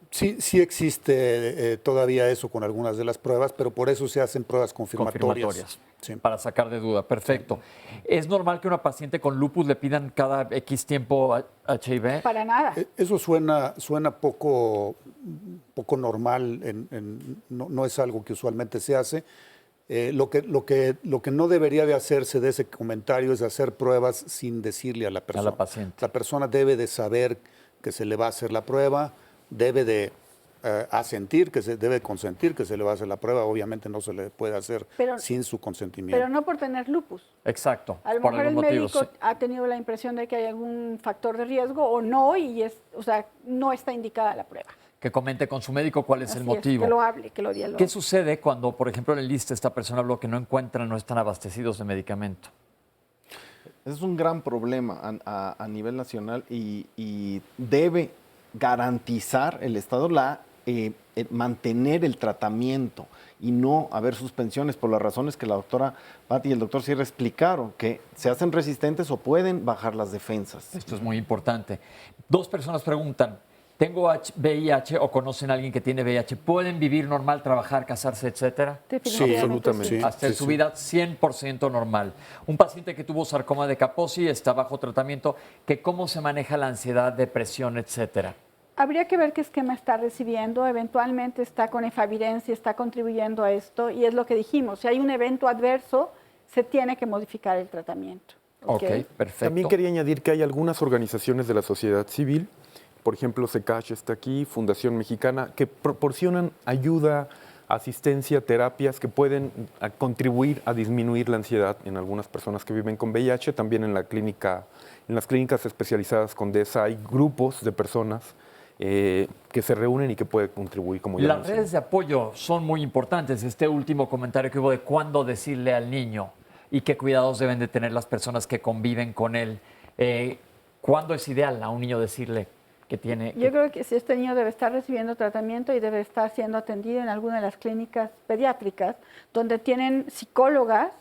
Sí existe todavía eso con algunas de las pruebas, pero por eso se hacen pruebas confirmatorias. Sí. Para sacar de duda. Perfecto. ¿Es normal que a una paciente con lupus le pidan cada X tiempo HIV? Para nada. Eso suena poco normal, no es algo que usualmente se hace. Lo que no debería de hacerse de ese comentario es hacer pruebas sin decirle a la persona. A la paciente. La persona debe de saber que se le va a hacer la prueba, debe de asentir, debe consentir que se le va a hacer la prueba. Obviamente no se le puede hacer sin su consentimiento. Pero no por tener lupus. Exacto. A lo mejor el médico ha tenido la impresión de que hay algún factor de riesgo o no, y no está indicada la prueba. Que comente con su médico cuál es el motivo. Que lo hable, que lo dialogue. ¿Qué sucede cuando, por ejemplo, en el lista esta persona habló que no están abastecidos de medicamento? Ese es un gran problema a nivel nacional y debe garantizar el Estado mantener el tratamiento y no haber suspensiones por las razones que la doctora Patti y el doctor Sierra explicaron, que se hacen resistentes o pueden bajar las defensas. Esto es muy importante. 2 personas preguntan, ¿tengo VIH o conocen a alguien que tiene VIH? ¿Pueden vivir normal, trabajar, casarse, etcétera? Sí, absolutamente. Sí. Hacer su vida 100% normal. Un paciente que tuvo sarcoma de Kaposi está bajo tratamiento, ¿cómo se maneja la ansiedad, depresión, etcétera? Habría que ver qué esquema está recibiendo. Eventualmente está con efavirencia, está contribuyendo a esto, y es lo que dijimos. Si hay un evento adverso, se tiene que modificar el tratamiento. Ok, perfecto. También quería añadir que hay algunas organizaciones de la sociedad civil, por ejemplo, SECASH está aquí, Fundación Mexicana, que proporcionan ayuda, asistencia, terapias que pueden contribuir a disminuir la ansiedad en algunas personas que viven con VIH. También en las clínicas especializadas Condesa hay grupos de personas que se reúnen y que pueden contribuir, como ya Las redes de apoyo son muy importantes. Este último comentario que hubo de cuándo decirle al niño y qué cuidados deben de tener las personas que conviven con él. ¿Cuándo es ideal a un niño decirle que tiene? Yo creo que si este niño debe estar recibiendo tratamiento y debe estar siendo atendido en alguna de las clínicas pediátricas, donde tienen psicólogas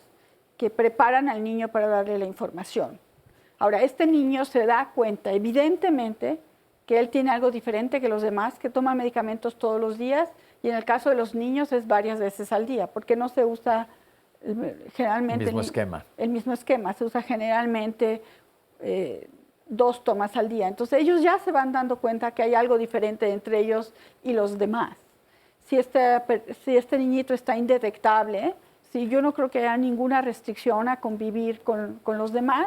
que preparan al niño para darle la información. Ahora, este niño se da cuenta, evidentemente, que él tiene algo diferente que los demás, que toman medicamentos todos los días, y en el caso de los niños es varias veces al día, porque no se usa generalmente el mismo esquema. Se usa generalmente 2 tomas al día. Entonces ellos ya se van dando cuenta que hay algo diferente entre ellos y los demás. Si este niñito está indetectable, yo no creo que haya ninguna restricción a convivir con los demás.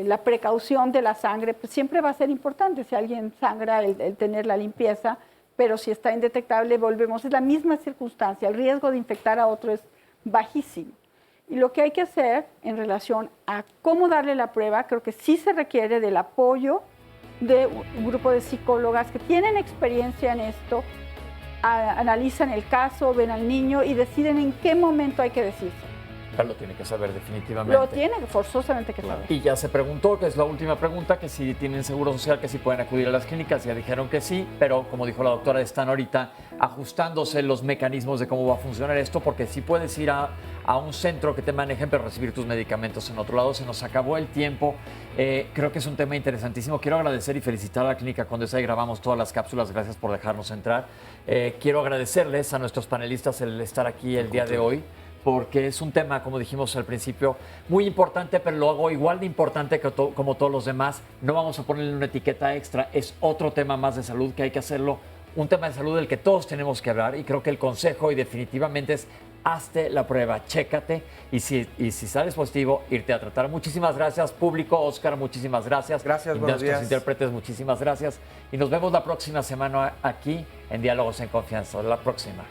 La precaución de la sangre pues, siempre va a ser importante. Si alguien sangra, el tener la limpieza, pero si está indetectable, volvemos. Es la misma circunstancia. El riesgo de infectar a otro es bajísimo. Y lo que hay que hacer en relación a cómo darle la prueba, creo que sí se requiere del apoyo de un grupo de psicólogas que tienen experiencia en esto, analizan el caso, ven al niño y deciden en qué momento hay que decirse. Pero lo tiene que saber definitivamente. Lo tiene forzosamente que saber. Y ya se preguntó, que es la última pregunta, que si tienen seguro social, que si pueden acudir a las clínicas. Ya dijeron que sí, pero como dijo la doctora, están ahorita ajustándose los mecanismos de cómo va a funcionar esto, porque sí puedes ir a un centro que te manejen, pero recibir tus medicamentos en otro lado. Se nos acabó el tiempo. Creo que es un tema interesantísimo. Quiero agradecer y felicitar a la Clínica Condesa. Ahí grabamos todas las cápsulas. Gracias por dejarnos entrar. Quiero agradecerles a nuestros panelistas el estar aquí el día de hoy, porque es un tema, como dijimos al principio, muy importante, pero lo hago igual de importante que como todos los demás. No vamos a ponerle una etiqueta extra, es otro tema más de salud que hay que hacerlo, un tema de salud del que todos tenemos que hablar, y creo que el consejo y definitivamente es: hazte la prueba, chécate, y si sales positivo, irte a tratar. Muchísimas gracias, público. Oscar, muchísimas gracias. Gracias, buenos nuestros días. intérpretes, muchísimas gracias. Y nos vemos la próxima semana aquí en Diálogos en Confianza. La próxima.